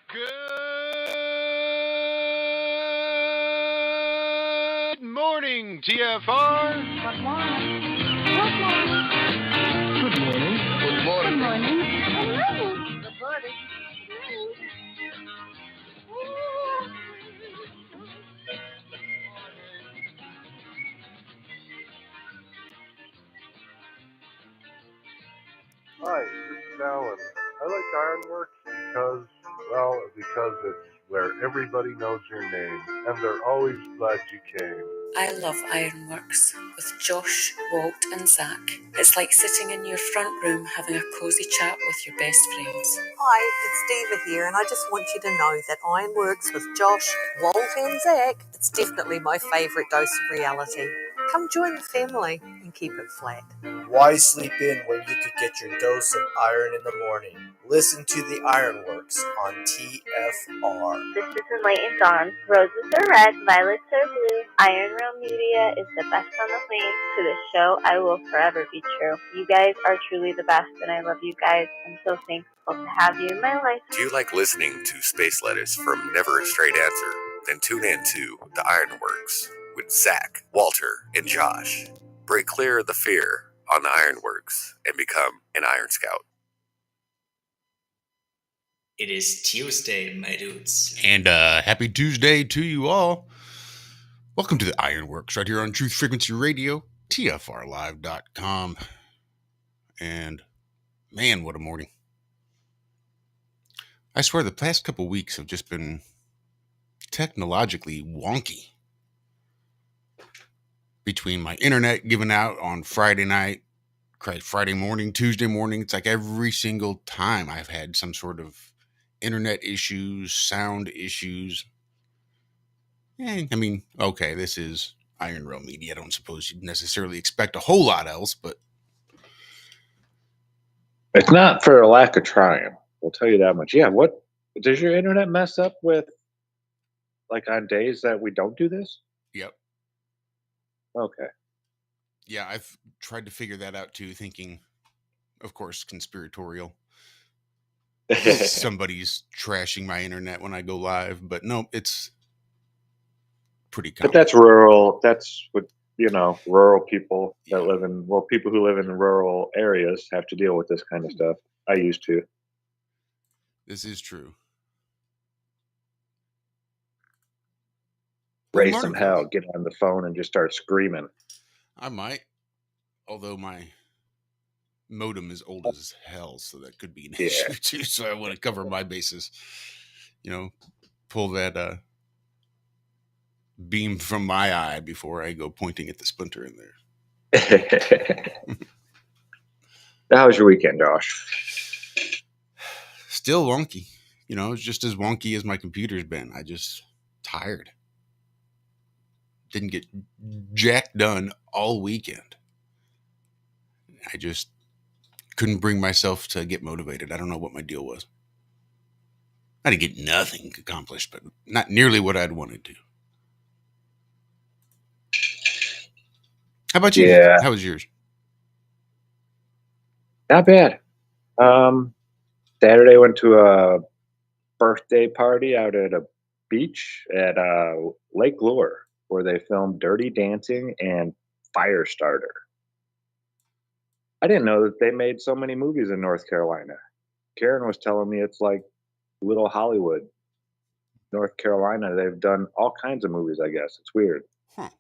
Good morning, TFR. Good morning. Good morning. Good morning. Good morning. Good morning. Good morning. Hi, this is Alan. I like Ironworx because it's where everybody knows your name, and they're always glad you came. I love Ironworx with Josh, Walt and Zack. It's like sitting in your front room having a cosy chat with your best friends. Hi, it's Diva here, and I just want you to know that Ironworx with Josh, Walt and Zack, it's definitely my favourite dose of reality. Come join the family and keep it flat. Why sleep in when you could get your dose of iron in the morning? Listen to the Ironworx on TFR. This isn't light and dawn. Roses are red, violets are blue. Iron Realm Media is the best on the planet. To this show, I will forever be true. You guys are truly the best, and I love you guys. I'm so thankful to have you in my life. Do you like listening to space letters from Never a Straight Answer? Then tune in to the Ironworx with Zack, Walter, and Josh. Break clear of the fear on the Ironworx and become an Iron Scout. It is Tuesday, my dudes. And happy Tuesday to you all. Welcome to the Ironworx right here on Truth Frequency Radio, TFRlive.com. And man, what a morning. I swear the past couple weeks have just been technologically wonky. Between my internet giving out on Friday night, Friday morning, Tuesday morning, it's like every single time I've had some sort of internet issues, sound issues. I mean, okay, this is Iron Realm Media. I don't suppose you'd necessarily expect a whole lot else, but it's not for a lack of trying. We'll tell you that much. Yeah, what does your internet mess up with, like on days that we don't do this? Yep. Okay. Yeah, I've tried to figure that out too, thinking, of course, conspiratorial. Somebody's trashing my internet when I go live, but no, it's pretty common. But that's rural. That's what, rural people that live in, people who live in rural areas have to deal with this kind of stuff. I used to. This is true. Raise some hell, get on the phone and just start screaming. I might, although my modem is old as hell, so that could be an issue too. So I want to cover my bases, pull that beam from my eye before I go pointing at the splinter in there. How was your weekend, Josh? Still wonky. It's just as wonky as my computer's been. I just tired. Didn't get jack done all weekend. I just couldn't bring myself to get motivated. I don't know what my deal was. I didn't get nothing accomplished, but not nearly what I'd wanted to. How about you? Yeah. How was yours? Not bad. Saturday went to a birthday party out at a beach at Lake Lure, where they filmed Dirty Dancing and Firestarter. I didn't know that they made so many movies in North Carolina. Karen was telling me it's like Little Hollywood. North Carolina, they've done all kinds of movies, I guess. It's weird. Huh.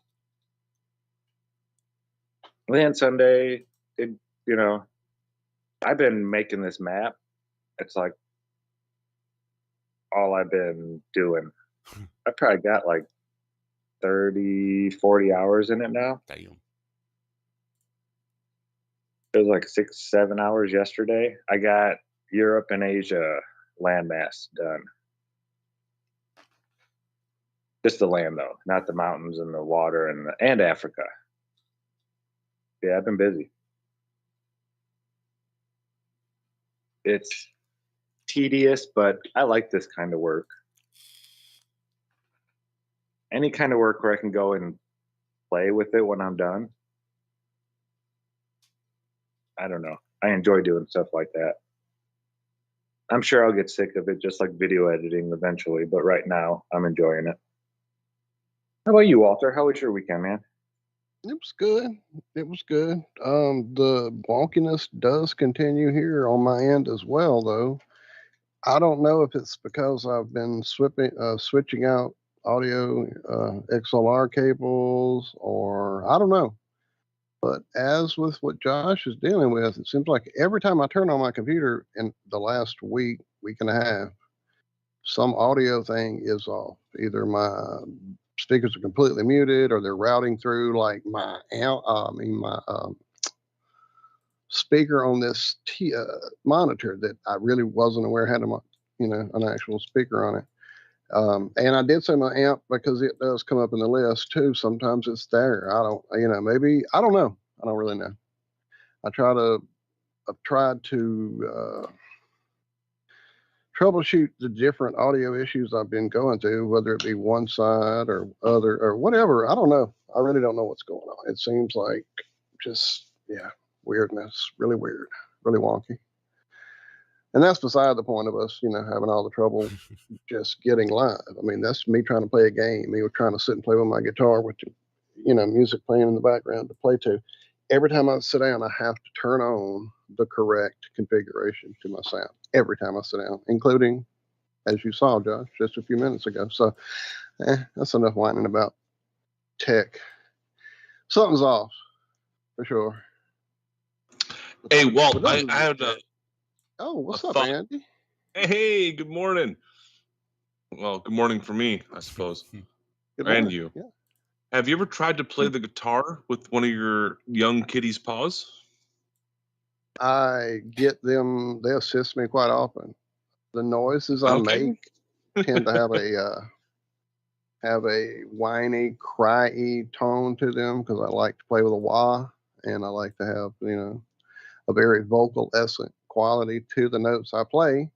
And then Sunday, I've been making this map. It's like all I've been doing. I probably got like 30, 40 hours in it now. Damn. It was like 6, 7 hours yesterday. I got Europe and Asia landmass done. Just the land though, not the mountains and the water and Africa. Yeah, I've been busy. It's tedious, but I like this kind of work. Any kind of work where I can go and play with it when I'm done. I don't know. I enjoy doing stuff like that. I'm sure I'll get sick of it, just like video editing eventually. But right now, I'm enjoying it. How about you, Walter? How was your weekend, man? It was good. It was good. The wonkiness does continue here on my end as well, though. I don't know if it's because I've been switching out audio XLR cables, or I don't know. But as with what Josh is dealing with, it seems like every time I turn on my computer in the last week and a half, some audio thing is off. Either my speakers are completely muted, or they're routing through like my speaker on this monitor that I really wasn't aware had an actual speaker on it. And I did say my amp because it does come up in the list too. Sometimes it's there. I don't, maybe, I don't know. I don't really know. I've tried to troubleshoot the different audio issues I've been going through, whether it be one side or other or whatever. I don't know. I really don't know what's going on. It seems like just, weirdness, really weird, really wonky. And that's beside the point of us, having all the trouble just getting live. I mean, that's me trying to play a game, me trying to sit and play with my guitar with, music playing in the background to play to. Every time I sit down, I have to turn on the correct configuration to my sound. Every time I sit down, including, as you saw, Josh, just a few minutes ago. So that's enough whining about tech. Something's off, for sure. Hey, Walt, I had a... Oh, what's up, Andy? Hey, good morning. Well, good morning for me, I suppose. Good and morning. you. Yeah. Have you ever tried to play the guitar with one of your young kitty's paws? I get them, they assist me quite often. The noises I make tend to have a whiny, cry-y tone to them because I like to play with a wah, and I like to have, a very vocal essence quality to the notes I play.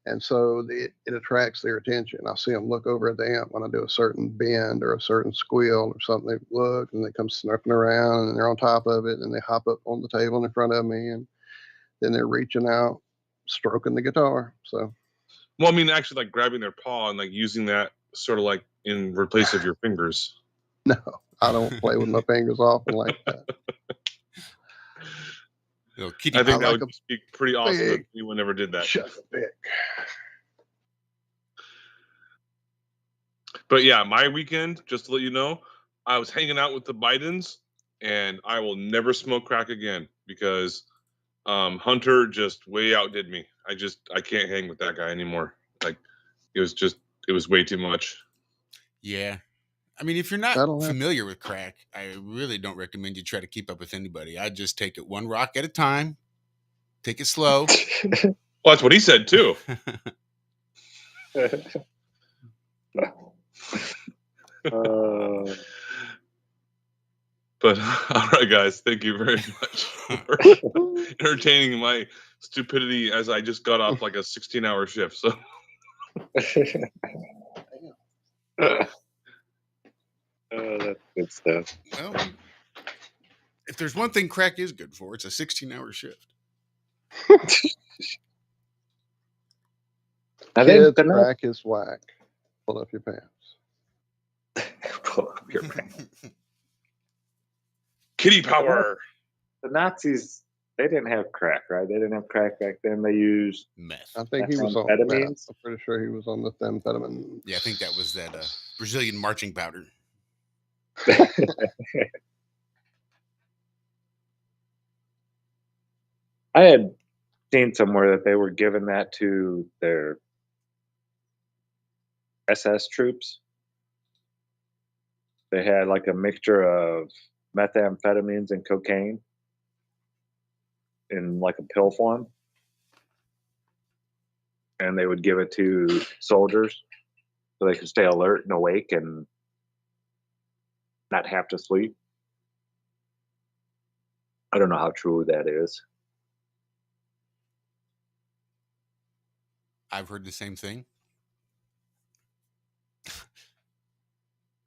And so it attracts their attention. I see them look over at the amp when I do a certain bend or a certain squeal or something. They look and they come snuffing around and they're on top of it and they hop up on the table in front of me and then they're reaching out, stroking the guitar. So, well, I mean, actually, like grabbing their paw and like using that sort of like in replace of your fingers. No, I don't play with my fingers often like that. I think that would be pretty awesome if anyone ever did that. Chesapeake. But yeah, my weekend, just to let you know, I was hanging out with the Bidens, and I will never smoke crack again because Hunter just way outdid me. I can't hang with that guy anymore. Like it was way too much. Yeah. I mean, if you're not familiar with crack, I really don't recommend you try to keep up with anybody. I just take it one rock at a time. Take it slow. Well, that's what he said too. But all right, guys, thank you very much for entertaining my stupidity as I just got off like a 16-hour shift. So. That's good stuff. Well, if there's one thing crack is good for, it's a 16-hour shift. I think crack is whack. Pull up your pants. Pull up your pants. Kitty power. The Nazis, they didn't have crack, right? They didn't have crack back then. They used meth. I think he was on meth. I'm pretty sure he was on the methamphetamine. Yeah, I think that was that Brazilian marching powder. I had seen somewhere that they were giving that to their SS troops. They had like a mixture of methamphetamines and cocaine in like a pill form. And they would give it to soldiers so they could stay alert and awake and not have to sleep. I don't know how true that is. I've heard the same thing.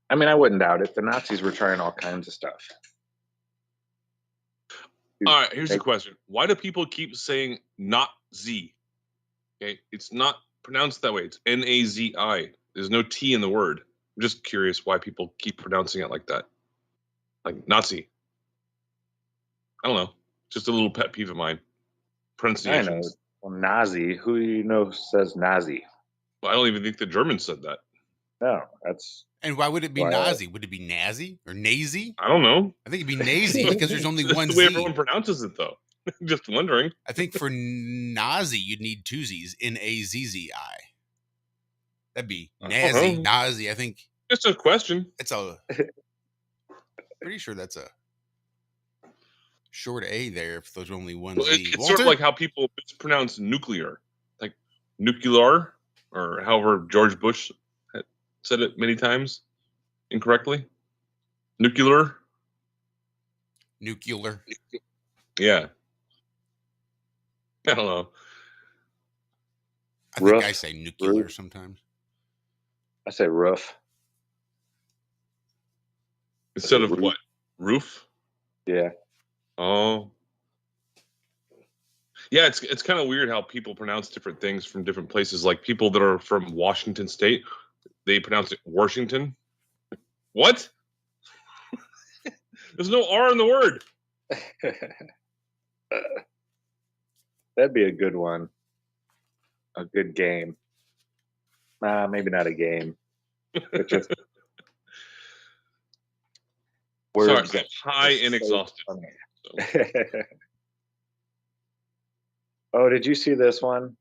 I mean, I wouldn't doubt it. The Nazis were trying all kinds of stuff. All right, here's the question. Why do people keep saying not Z Okay, it's not pronounced that way. It's Nazi. There's no T in the word. I'm just curious why people keep pronouncing it like that. Like Nazi. I don't know. Just a little pet peeve of mine. I know. Pronunciations. Well, Nazi. Who do you know says Nazi? Well, I don't even think the Germans said that. No, that's. And why would it be Why- Nazi? Would it be Nazi or Nazi? I don't know. I think it'd be Nazi because there's only That's one the way Z. everyone pronounces it, though. Just wondering. I think for Nazi, you'd need two Z's. Nazzi. That'd be Nazi. know. Nazi. I think Just a question. it's a. Pretty sure that's a short A there. If there's only one Well, Z. it's sort of like how people mispronounce nuclear, like nuclear, or however George Bush had said it many times incorrectly. Nuclear. Nuclear. Yeah. I don't know. I think Roof. I say nuclear Roof. sometimes. I say roof. Instead of Roof. what? Roof? Yeah. Oh. Yeah, it's kind of weird how people pronounce different things from different places. Like people that are from Washington State, they pronounce it Washington. What? There's no R in the word. That'd be a good one. A good game. Maybe not a game. But just Sorry, words I'm that high and exhausted. Oh, did you see this one?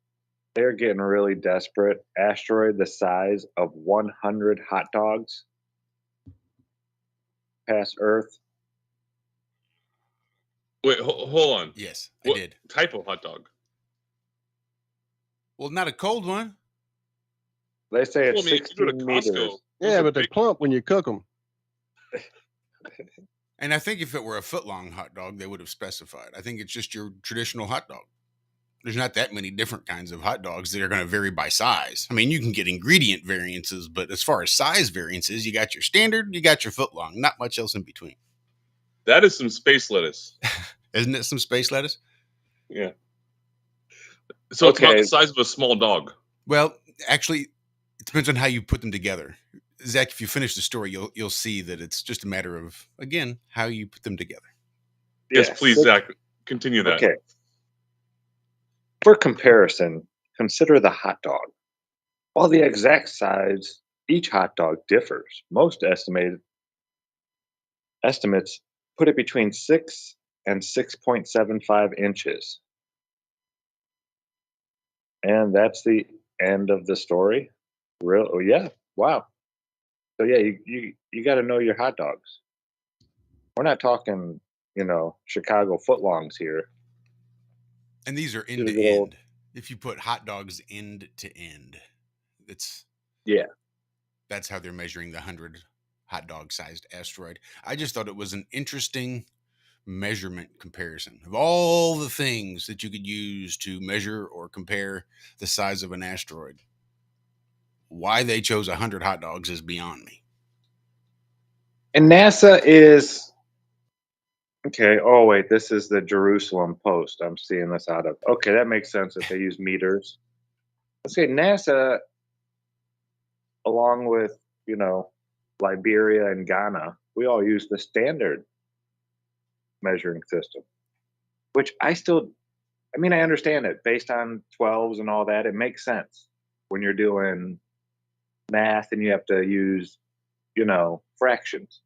They're getting really desperate. Asteroid the size of 100 hot dogs past Earth. Wait, hold on. Yes, What I did. type of hot dog? Well, not a cold one. They say it's Well, I mean, if you go to 16 Costco, meters. those Yeah, are but they're big. plump when you cook them. And I think if it were a foot-long hot dog, they would have specified. I think it's just your traditional hot dog. There's not that many different kinds of hot dogs that are going to vary by size. I mean, you can get ingredient variances, but as far as size variances, you got your standard, you got your foot-long, not much else in between. That is some space lettuce. Isn't it some space lettuce? Yeah. So it's about Okay. the size of a small dog. Well, actually, it depends on how you put them together. Zach, if you finish the story, you'll see that it's just a matter of, again, how you put them together. Yes, please, Zach. Continue that. Okay. For comparison, consider the hot dog. While the exact size, each hot dog differs. Most estimates put it between 6 and 6.75 inches. And that's the end of the story. Real? Oh, yeah. Wow. So yeah, you got to know your hot dogs. We're not talking, Chicago footlongs here. And these are end These to are all- end. If you put hot dogs end to end, Yeah. that's how they're measuring the 100 hot dog sized asteroid. I just thought it was an interesting measurement comparison of all the things that you could use to measure or compare the size of an asteroid. Why they chose 100 hot dogs is beyond me. And NASA is okay. Oh wait, this is the Jerusalem Post. I'm seeing this out of. Okay, that makes sense that they use meters. Let's say NASA, along with Liberia and Ghana, we all use the standard measuring system, which I understand it based on 12s and all that. It makes sense when you're doing math and you have to use, fractions.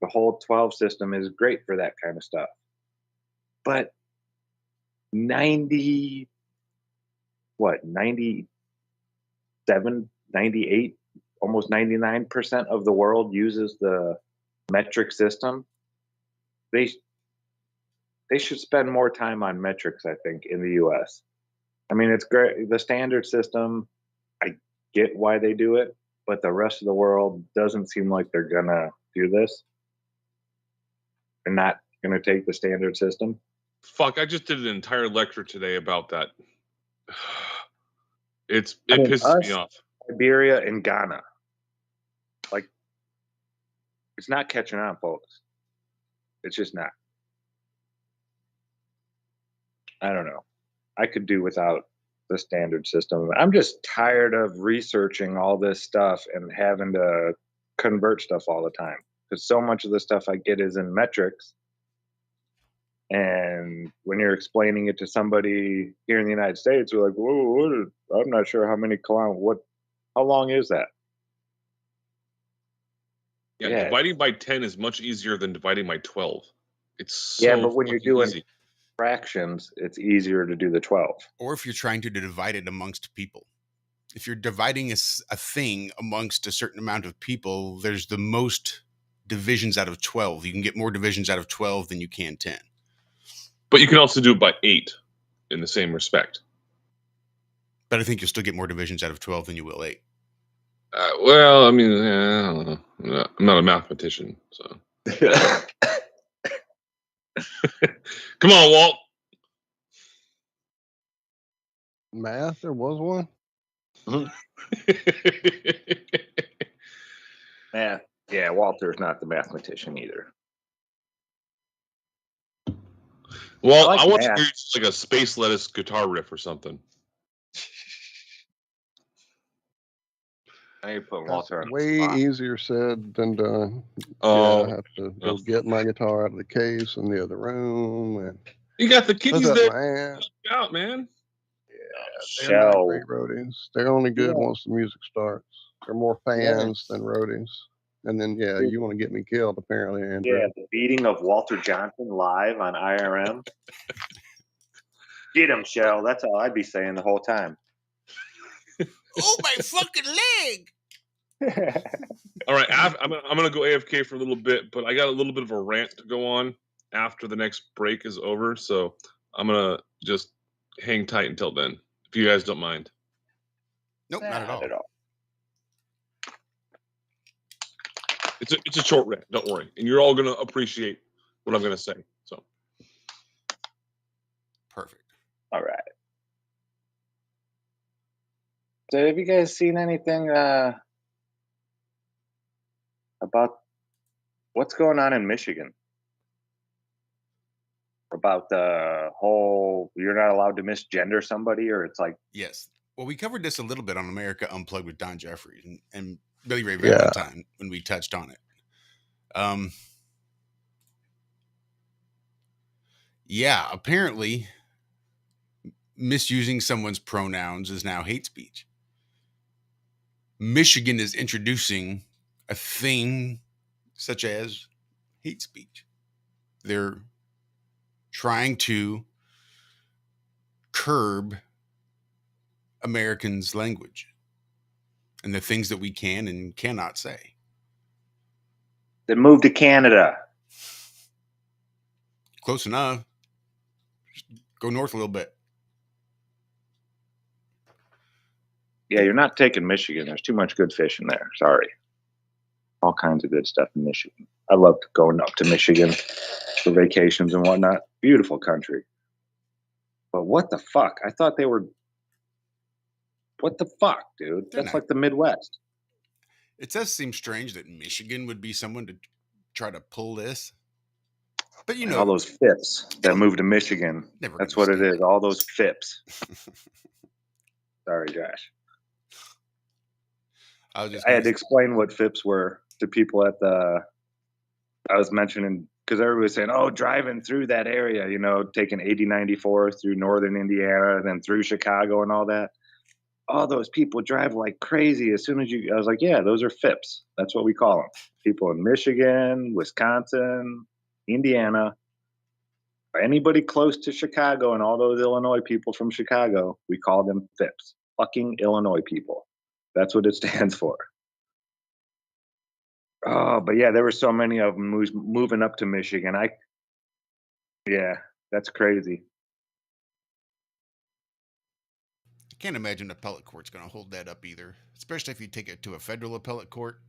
The whole 12 system is great for that kind of stuff. But 97, 98, almost 99% of the world uses the metric system. They should spend more time on metrics, I think, in the US. I mean, it's great. The standard system, I get why they do it, but the rest of the world doesn't seem like they're going to do this. They're not going to take the standard system. Fuck, I just did an entire lecture today about that. It pisses me off. Liberia and Ghana. Like, it's not catching on, folks. It's just not. I don't know. I could do without the standard system. I'm just tired of researching all this stuff and having to convert stuff all the time, because so much of the stuff I get is in metrics. And when you're explaining it to somebody here in the United States, we're like, whoa, I'm not sure how many kilometers, how long is that? Yeah, dividing by 10 is much easier than dividing by 12. It's so yeah, but when you're doing easy. fractions, it's easier to do the 12. Or if you're trying to divide it amongst people. If you're dividing a thing amongst a certain amount of people, there's the most divisions out of 12. You can get more divisions out of 12 than you can 10. But you can also do it by 8 in the same respect. But I think you'll still get more divisions out of 12 than you will 8. Well, I mean, I don't know. I'm not a mathematician, so. Come on, Walt. Math, there was one? Math. Yeah, Walter's not the mathematician either. Well, I like I want math. to hear like a Space Lettuce guitar riff or something. I ain't putting That's Walter on the way spot. easier said than done. Oh, yeah, I have to go get my guitar out of the case in the other room. And you got the kitties set up there. my amp. Out, man. They're not Shell. great roadies. They're only good once the music starts. They're more fans than roadies. And then, yeah, you want to get me killed, apparently, Andrew. Yeah, the beating of Walter Johnson live on IRM. Get him, Shell. That's all I'd be saying the whole time. Oh, my fucking leg! All right, I'm going to go AFK for a little bit, but I got a little bit of a rant to go on after the next break is over, so I'm going to just hang tight until then, if you guys don't mind. Nope, not at all. It's a short rant, don't worry, and you're all going to appreciate what I'm going to say. So, perfect. All right. So, have you guys seen anything about what's going on in Michigan? About the whole you're not allowed to misgender somebody, or it's like yes. Well, we covered this a little bit on America Unplugged with Don Jeffries and Billy Ray Valentine when we touched on it. Yeah, apparently misusing someone's pronouns is now hate speech. Michigan is introducing a thing such as hate speech. They're trying to curb Americans' language and the things that we can and cannot say. Then move to Canada. Close enough. Just go north a little bit. Yeah, you're not taking Michigan. There's too much good fish in there. Sorry. All kinds of good stuff in Michigan. I loved going up to Michigan for vacations and whatnot. Beautiful country. But what the fuck? I thought they were... What the fuck, dude? That's like the Midwest. It does seem strange that Michigan would be someone to try to pull this. But you know, all those FIPS that moved to Michigan. That's what it is. All those FIPS. Sorry, Josh. I had to explain what FIPS were to people at the. I was mentioning because everybody was saying, "Oh, driving through that area, you know, taking 80-94 through northern Indiana, and then through Chicago and all that." All those people drive like crazy. As soon as I was like, "Yeah, those are FIPS. That's what we call them." People in Michigan, Wisconsin, Indiana. Anybody close to Chicago and all those Illinois people from Chicago, we call them FIPS. Fucking Illinois people. That's what it stands for. Oh, but yeah, there were so many of them moving up to Michigan. Yeah, that's crazy. I can't imagine the appellate court's going to hold that up either, especially if you take it to a federal appellate court.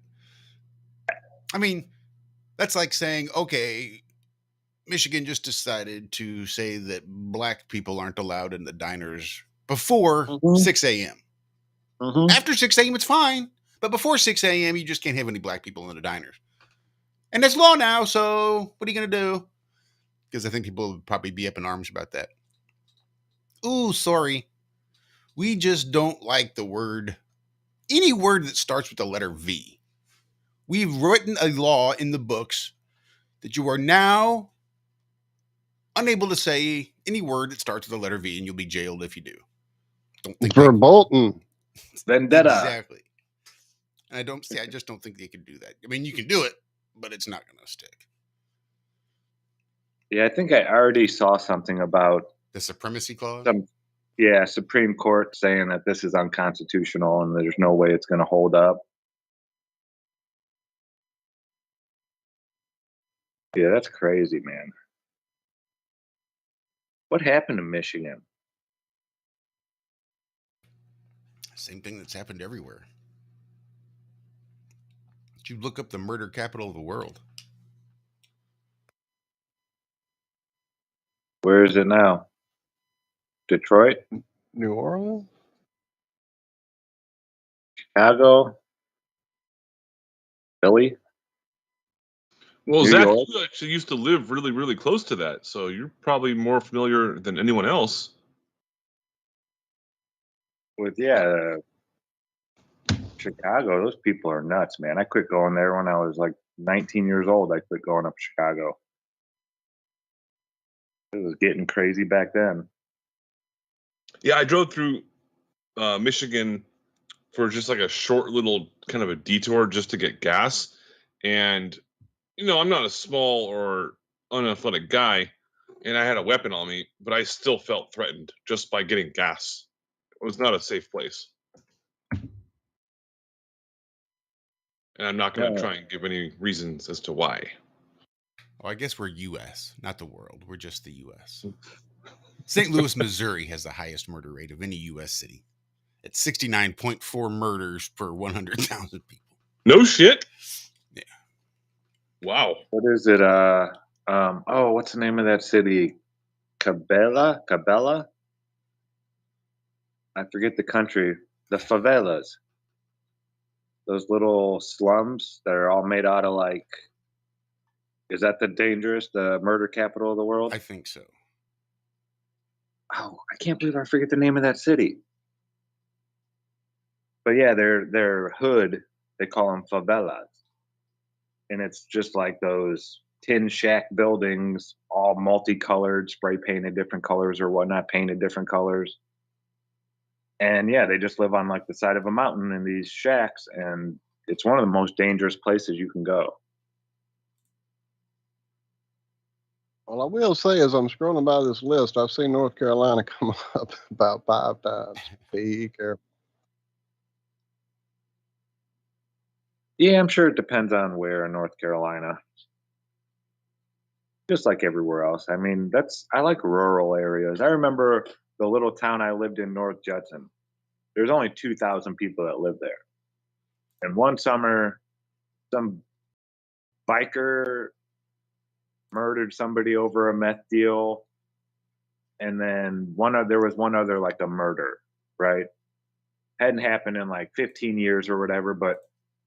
I mean, that's like saying, okay, Michigan just decided to say that black people aren't allowed in the diners before 6 a.m. After 6 a.m., it's fine. But before 6 a.m., you just can't have any black people in the diners. And that's law now, so what are you going to do? Because I think people would probably be up in arms about that. Ooh, sorry. We just don't like the word, any word that starts with the letter V. We've written a law in the books that you are now unable to say any word that starts with the letter V, and you'll be jailed if you do. Don't think Verboten. Vendetta. Exactly. And I just don't think they can do that. I mean, you can do it, but it's not going to stick. Yeah, I think I already saw something about The supremacy clause? Supreme Court saying that this is unconstitutional and there's no way it's going to hold up. Yeah, that's crazy, man. What happened to Michigan? Same thing that's happened everywhere. Did you look up the murder capital of the world? Where is it now? Detroit? New Orleans? Chicago? Philly? Well, New Zach, York? you actually used to live really, really close to that, so you're probably more familiar than anyone else. With Chicago, those people are nuts, man. I quit going there when I was like 19 years old. I quit going up to Chicago. It was getting crazy back then. Yeah, I drove through Michigan for just like a short little kind of a detour just to get gas. And, I'm not a small or unathletic guy, and I had a weapon on me, but I still felt threatened just by getting gas. It was not a safe place. And I'm not going to try and give any reasons as to why. Well, I guess we're U.S., not the world. We're just the U.S. St. Louis, Missouri has the highest murder rate of any U.S. city at 69.4 murders per 100,000 people. No shit? Yeah. Wow. What is it? What's the name of that city? Cabela? I forget the country. The favelas. Those little slums that are all made out of is that the murder capital of the world? I think so. Oh, I can't believe I forget the name of that city. But yeah, their hood, they call them favelas. And it's just like those tin shack buildings, all multicolored, spray painted different colors or whatnot, painted different colors. And yeah, they just live on like the side of a mountain in these shacks, and it's one of the most dangerous places you can go. Well, I will say, as I'm scrolling by this list, I've seen North Carolina come up about 5 times. Be careful. Yeah, I'm sure it depends on where in North Carolina. Just like everywhere else. I mean, I like rural areas. I remember the little town I lived in, North Judson. There's only 2,000 people that live there. And one summer, some biker murdered somebody over a meth deal. And then there was one other, like a murder, right? Hadn't happened in like 15 years or whatever, but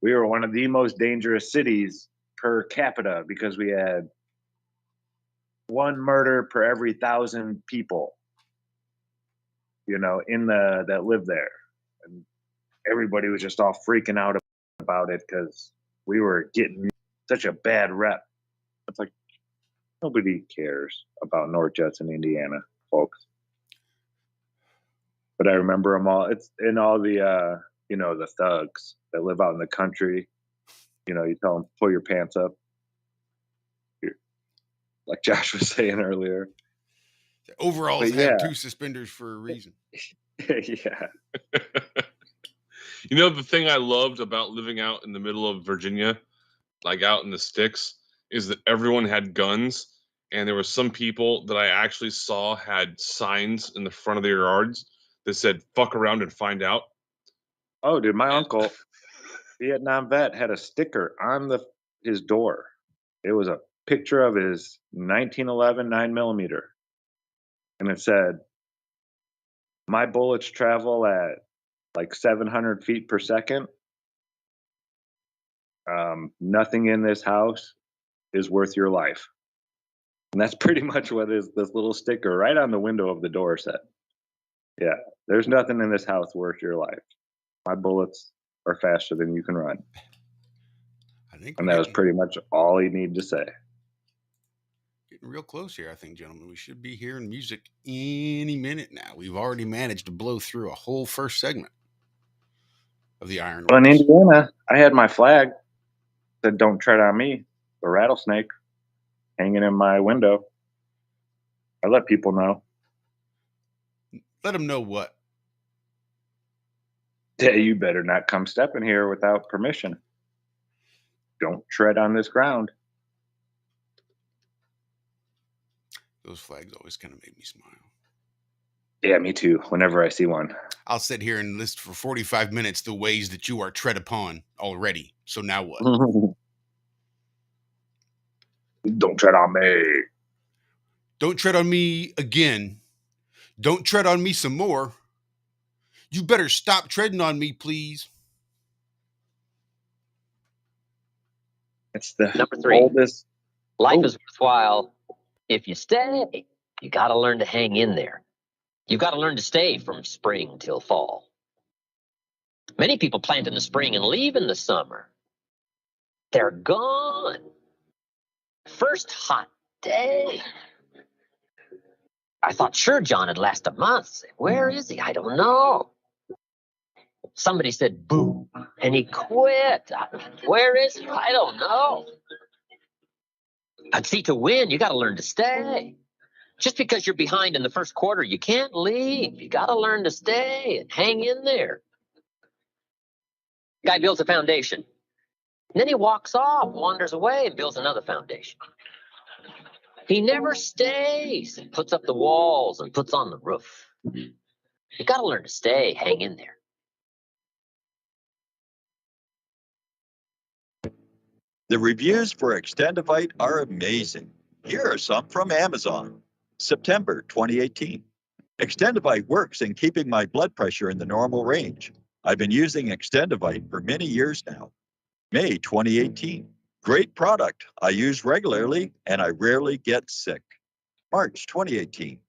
we were one of the most dangerous cities per capita because we had one murder per every 1,000 people, that lived there. And everybody was just all freaking out about it because we were getting such a bad rep. It's like nobody cares about North Judson, Indiana, folks. But I remember them all. It's in all the the thugs that live out in the country. You tell them pull your pants up, like Josh was saying earlier. Overalls have 2 suspenders for a reason. Yeah. The thing I loved about living out in the middle of Virginia, like out in the sticks, is that everyone had guns, and there were some people that I actually saw had signs in the front of their yards that said "fuck around and find out." Oh, dude, my uncle, Vietnam vet, had a sticker on his door. It was a picture of his 1911 9mm, and it said, "My bullets travel at like 700 feet per second. Nothing in this house is worth your life." And that's pretty much what this little sticker right on the window of the door said. Yeah, there's nothing in this house worth your life. My bullets are faster than you can run. I think And we're that was getting, pretty much all he needed to say. getting real close here, I think, gentlemen. We should be hearing music any minute now. We've already managed to blow through a whole first segment of the Well, in Ironworx. Indiana, I had my flag that "Don't tread on me," the rattlesnake, hanging in my window. I let people know. Let them know what. Yeah, you better not come stepping here without permission. Don't tread on this ground. Those flags always kind of make me smile. Yeah, me too. Whenever I see one. I'll sit here and list for 45 minutes the ways that you are tread upon already. So now what? Don't tread on me. Don't tread on me again. Don't tread on me some more. You better stop treading on me, please. It's the Number 3. oldest. Life is worthwhile if you stay. You got to learn to hang in there. You've got to learn to stay from spring till fall. Many people plant in the spring and leave in the summer. They're gone. First hot day. I thought sure John had last a month. Where is he? I don't know. Somebody said boo, and he quit. Where is he? I don't know. But see, to win, you got to learn to stay. Just because you're behind in the first quarter, you can't leave. You got to learn to stay and hang in there. Guy builds a foundation. And then he walks off, wanders away, and builds another foundation. He never stays and puts up the walls and puts on the roof. You got to learn to stay, hang in there. The reviews for Extendivite are amazing. Here are some from Amazon. September 2018. Extendivite works in keeping my blood pressure in the normal range. I've been using Extendivite for many years now. May 2018. Great product. I use regularly and I rarely get sick. March 2018.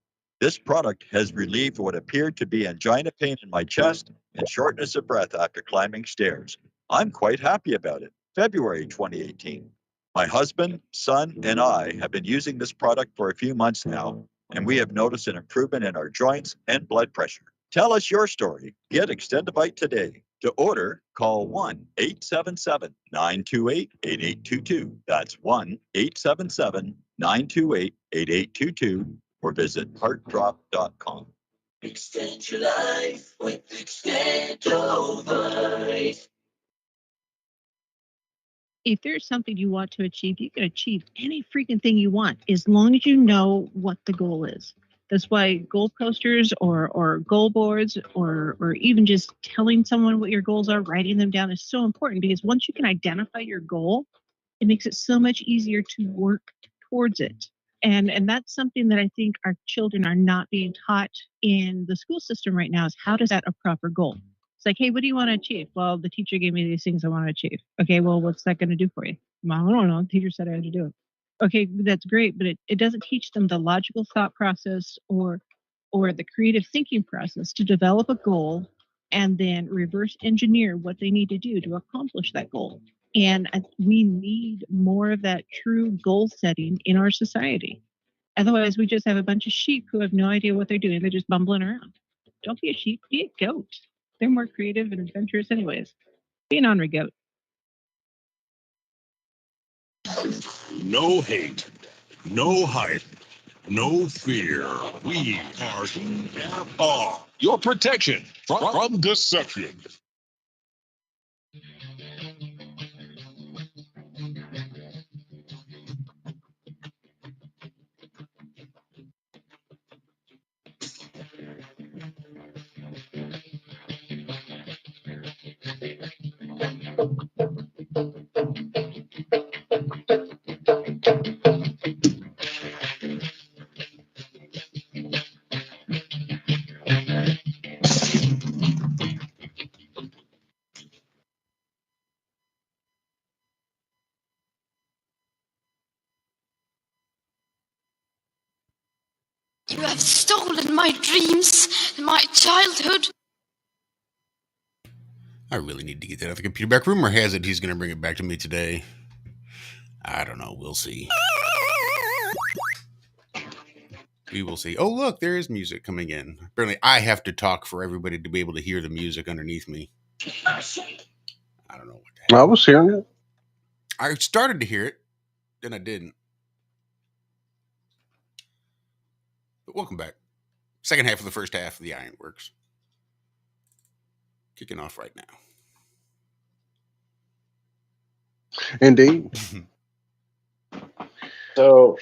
This product has relieved what appeared to be angina pain in my chest and shortness of breath after climbing stairs. I'm quite happy about it. February 2018. My husband, son, and I have been using this product for a few months now, and we have noticed an improvement in our joints and blood pressure. Tell us your story. Get Extendivite today. To order, call 1-877-928-8822. That's 1-877-928-8822 or visit heartdrop.com. Extend your life with Extendovite. If there's something you want to achieve, you can achieve any freaking thing you want as long as you know what the goal is. That's why goal posters or goal boards or even just telling someone what your goals are, writing them down is so important, because once you can identify your goal, it makes it so much easier to work towards it. And that's something that I think our children are not being taught in the school system right now, is how to set a proper goal. It's like, hey, what do you want to achieve? Well, the teacher gave me these things I want to achieve. Okay, well, what's that going to do for you? Well, I don't know. The teacher said I had to do it. Okay, that's great, but it doesn't teach them the logical thought process or the creative thinking process to develop a goal and then reverse engineer what they need to do to accomplish that goal. And we need more of that true goal setting in our society. Otherwise, we just have a bunch of sheep who have no idea what they're doing. They're just bumbling around. Don't be a sheep, be a goat. They're more creative and adventurous anyways. Be an ornery goat. No hate, no hype, no fear. We are TFR, your protection from deception. You have stolen my dreams and my childhood. I really need to get that out of the computer back. Rumor has it he's going to bring it back to me today. I don't know. We'll see. We will see. Oh, look, there is music coming in. Apparently, I have to talk for everybody to be able to hear the music underneath me. I don't know what the heck. I was hearing it. I started to hear it, then I didn't. But welcome back. Second half of the first half of the Ironworx. Kicking off right now. Indeed. So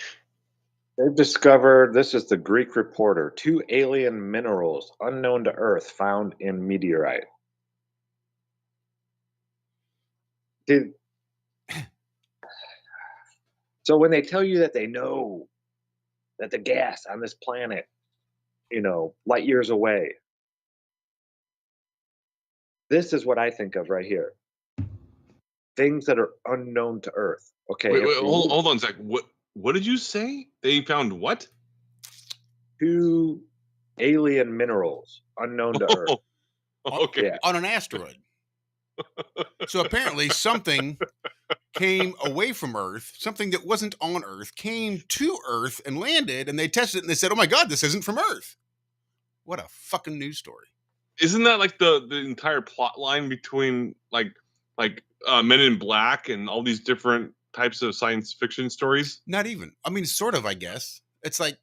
they've discovered, this is the Greek Reporter, 2 alien minerals unknown to Earth found in meteorite. So when they tell you that they know that the gas on this planet, light years away, this is what I think of right here. Things that are unknown to Earth. Okay. Wait, hold on, Zach. What did you say? They found what? 2 alien minerals unknown to Earth. Okay. Yeah. On an asteroid. So apparently something came away from Earth, something that wasn't on Earth, came to Earth and landed, and they tested it and they said, oh my God, this isn't from Earth. What a fucking news story. Isn't that like the entire plot line between like Men in Black and all these different types of science fiction stories? Not even. I mean, sort of, I guess. It's like,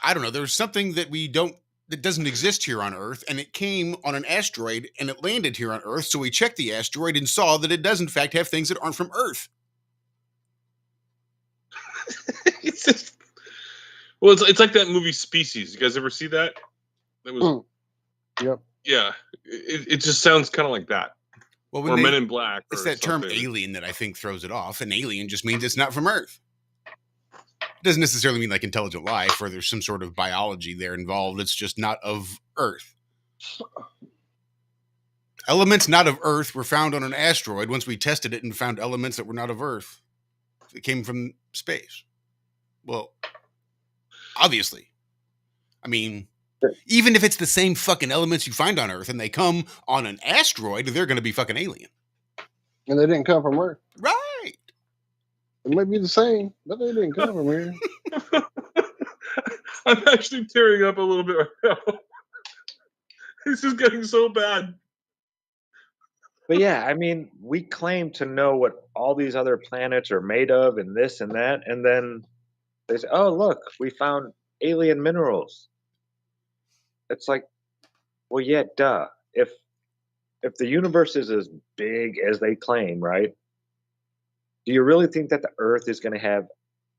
I don't know. There's something that that doesn't exist here on Earth, and it came on an asteroid, and it landed here on Earth, so we checked the asteroid and saw that it does, in fact, have things that aren't from Earth. Well, it's like that movie Species. You guys ever see that? That was... Yep. Yeah. It just sounds kind of like that. Well, or Men in Black. It's that term alien that I think throws it off. An alien just means it's not from Earth. It doesn't necessarily mean like intelligent life or there's some sort of biology there involved. It's just not of Earth. Elements not of Earth were found on an asteroid once we tested it and found elements that were not of Earth. It came from space. Well, obviously. I mean, even if it's the same fucking elements you find on Earth and they come on an asteroid, they're going to be fucking alien. And they didn't come from Earth. Right. It might be the same, but they didn't come from here. I'm actually tearing up a little bit right now. This is getting so bad. But yeah, I mean, we claim to know what all these other planets are made of and this and that. And then they say, oh, look, we found alien minerals. It's like, well, yeah, duh. If the universe is as big as they claim, right? Do you really think that the Earth is going to have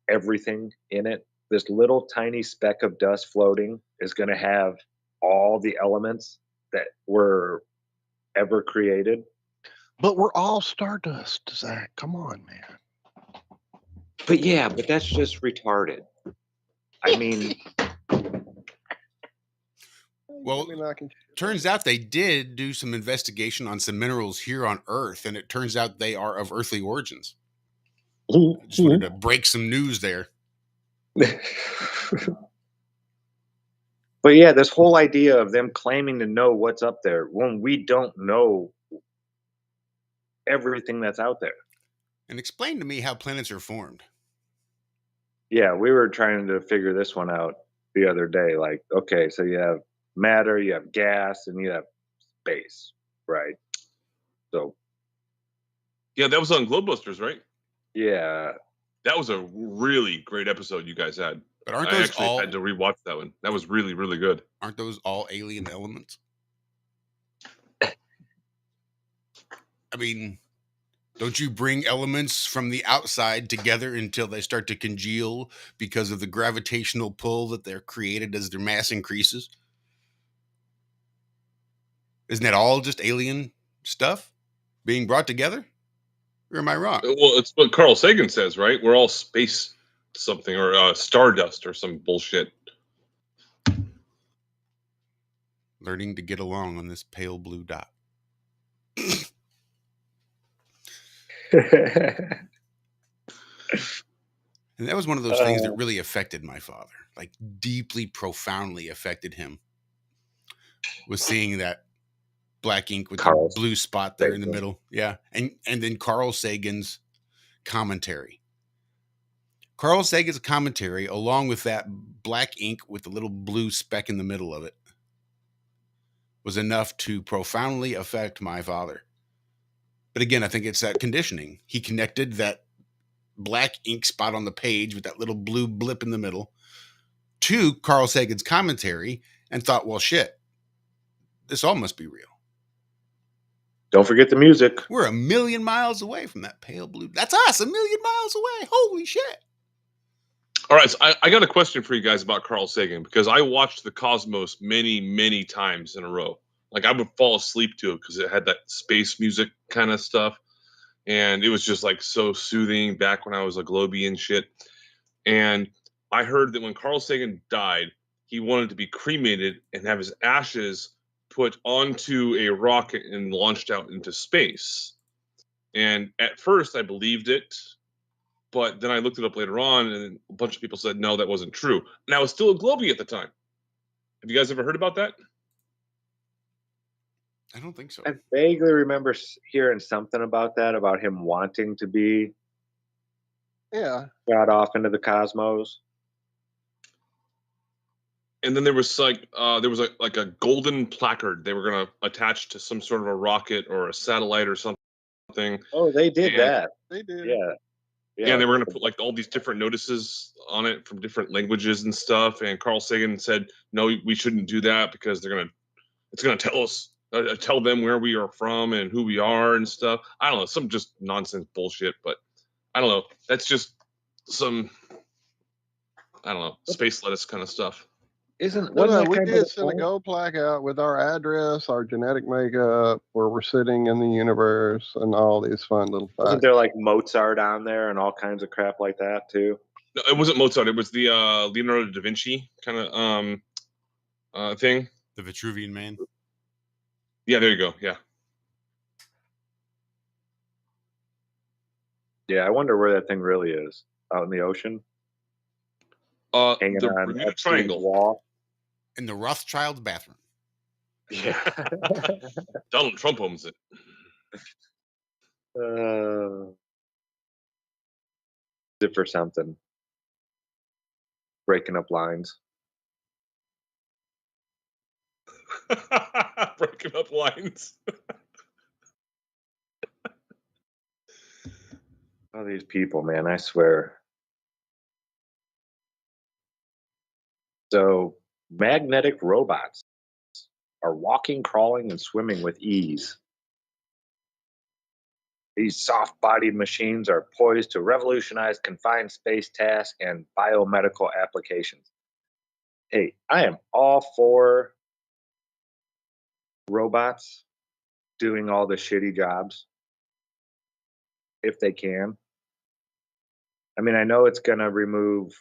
everything in it? This little tiny speck of dust floating is going to have all the elements that were ever created? But we're all stardust, Zach. Come on, man. But yeah, but that's just retarded. I mean... Well, turns out they did do some investigation on some minerals here on Earth, and it turns out they are of earthly origins. I just wanted to break some news there. But yeah, this whole idea of them claiming to know what's up there when we don't know everything that's out there. And explain to me how planets are formed. Yeah, we were trying to figure this one out the other day. Like, okay, so you have matter, you have gas, and you have space, right? So, yeah, that was on Globebusters, right? Yeah, that was a really great episode you guys had. But aren't those all? I had to rewatch that one. That was really, really good. Aren't those all alien elements? I mean, don't you bring elements from the outside together until they start to congeal because of the gravitational pull that they're created as their mass increases? Isn't that all just alien stuff being brought together? Or am I wrong? Well, it's what Carl Sagan says, right? We're all space something or stardust or some bullshit. Learning to get along on this pale blue dot. And that was one of those things that really affected my father. like deeply, profoundly affected him was seeing that black ink with Carl the blue spot there in the Sagan. middle. Yeah. And then Carl Sagan's commentary. Carl Sagan's commentary, along with that black ink with the little blue speck in the middle of it, was enough to profoundly affect my father. But again, I think it's that conditioning. He connected that black ink spot on the page with that little blue blip in the middle to Carl Sagan's commentary and thought, well, shit, this all must be real. Don't forget the music. We're 1,000,000 miles away from that pale blue. That's us, 1,000,000 miles away. Holy shit. All right, so I got a question for you guys about Carl Sagan, because I watched The Cosmos many, many times in a row. Like, I would fall asleep to it because it had that space music kind of stuff. And it was just like so soothing back when I was a Globie and shit. And I heard that when Carl Sagan died, he wanted to be cremated and have his ashes put onto a rocket and launched out into space. And at first I believed it, but then I looked it up later on and a bunch of people said, no, that wasn't true. And I was still a Globie at the time. Have you guys ever heard about that? I don't think so. I vaguely remember hearing something about that, about him wanting to be shot off into the cosmos. And then there was like a golden placard they were going to attach to some sort of a rocket or a satellite or something. Oh, they did that. They did. Yeah. Yeah, and they were going to put like all these different notices on it from different languages and stuff. And Carl Sagan said, no, we shouldn't do that because it's going to tell us, tell them where we are from and who we are and stuff. I don't know, some just nonsense bullshit, but I don't know. That's just some, I don't know, space lettuce kind of stuff. We did send a gold plaque out with our address, our genetic makeup, where we're sitting in the universe, and all these fun little facts. Wasn't there like Mozart on there and all kinds of crap like that too? No, it wasn't Mozart. It was the Leonardo da Vinci kind of thing. The Vitruvian Man. Yeah, there you go. Yeah. Yeah, I wonder where that thing really is. Out in the ocean? Hanging The on Bermuda Epstein's Triangle. wall. In the Rothschild bathroom. Yeah. Donald Trump owns it. It for something. Breaking up lines. Breaking up lines. All these people, man, I swear. So, magnetic robots are walking, crawling, and swimming with ease. These soft-bodied machines are poised to revolutionize confined space tasks and biomedical applications. Hey, I am all for robots doing all the shitty jobs if they can. I mean, I know it's going to remove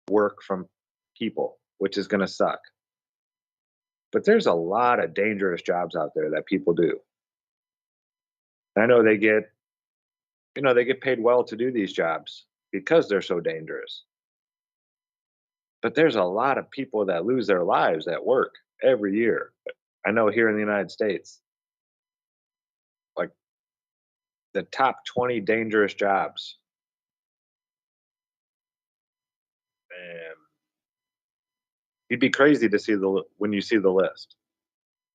work from people, which is going to suck. But there's a lot of dangerous jobs out there that people do. I know they get paid well to do these jobs because they're so dangerous. But there's a lot of people that lose their lives at work every year. I know here in the United States, like the top 20 dangerous jobs. And you'd be crazy to see when you see the list.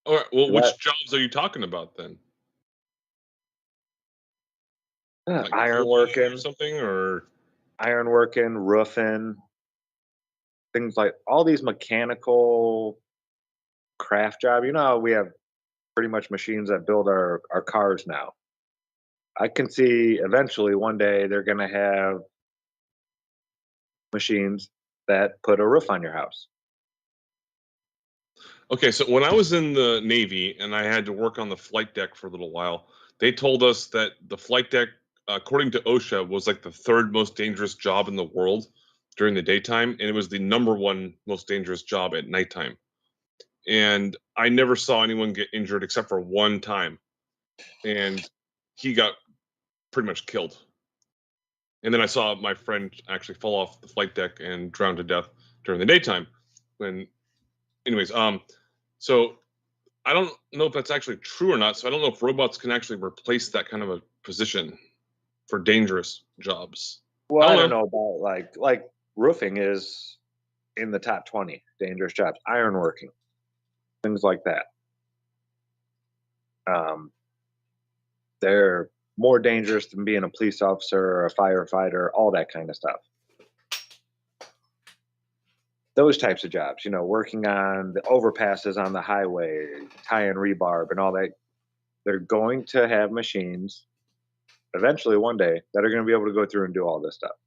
All right. Well, which jobs are you talking about then? Like ironworking or something, or ironworking, roofing, things like all these mechanical craft jobs. You know, we have pretty much machines that build our cars now. I can see eventually one day they're going to have machines that put a roof on your house. Okay, so when I was in the Navy and I had to work on the flight deck for a little while, they told us that the flight deck, according to OSHA, was like the third most dangerous job in the world during the daytime, and it was the #1 most dangerous job at nighttime. And I never saw anyone get injured except for one time, and he got pretty much killed. And then I saw my friend actually fall off the flight deck and drown to death during the daytime. Anyways, so I don't know if that's actually true or not. So I don't know if robots can actually replace that kind of a position for dangerous jobs. Well, I don't know about like roofing is in the top 20 dangerous jobs, ironworking, things like that. They're more dangerous than being a police officer or a firefighter, all that kind of stuff. Those types of jobs, you know, working on the overpasses on the highway, tying rebarb and all that, they're going to have machines eventually one day that are going to be able to go through and do all this stuff.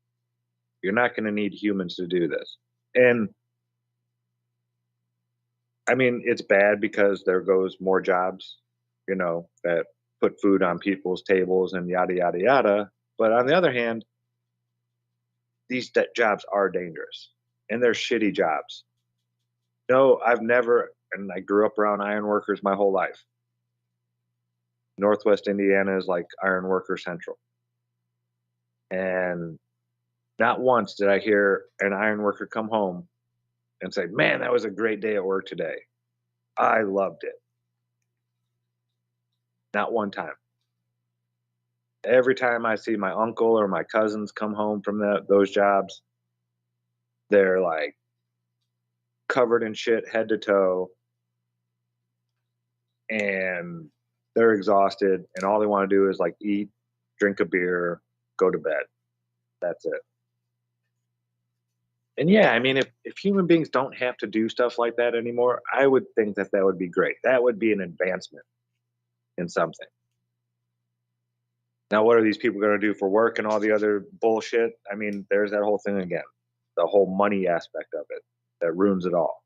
You're not going to need humans to do this. And I mean, it's bad because there goes more jobs, you know, that put food on people's tables and yada, yada, yada. But on the other hand, these jobs are dangerous and they're shitty jobs. No, I've never, and I grew up around iron workers my whole life. Northwest Indiana is like iron worker central. And not once did I hear an iron worker come home and say, man, that was a great day at work today. I loved it. Not one time. Every time I see my uncle or my cousins come home from those jobs, they're like covered in shit head to toe and they're exhausted and all they want to do is like eat, drink a beer, go to bed. That's it. And yeah, I mean, if human beings don't have to do stuff like that anymore, I would think that would be great. That would be an advancement in something. Now, what are these people going to do for work and all the other bullshit? I mean, there's that whole thing again, the whole money aspect of it that ruins it all.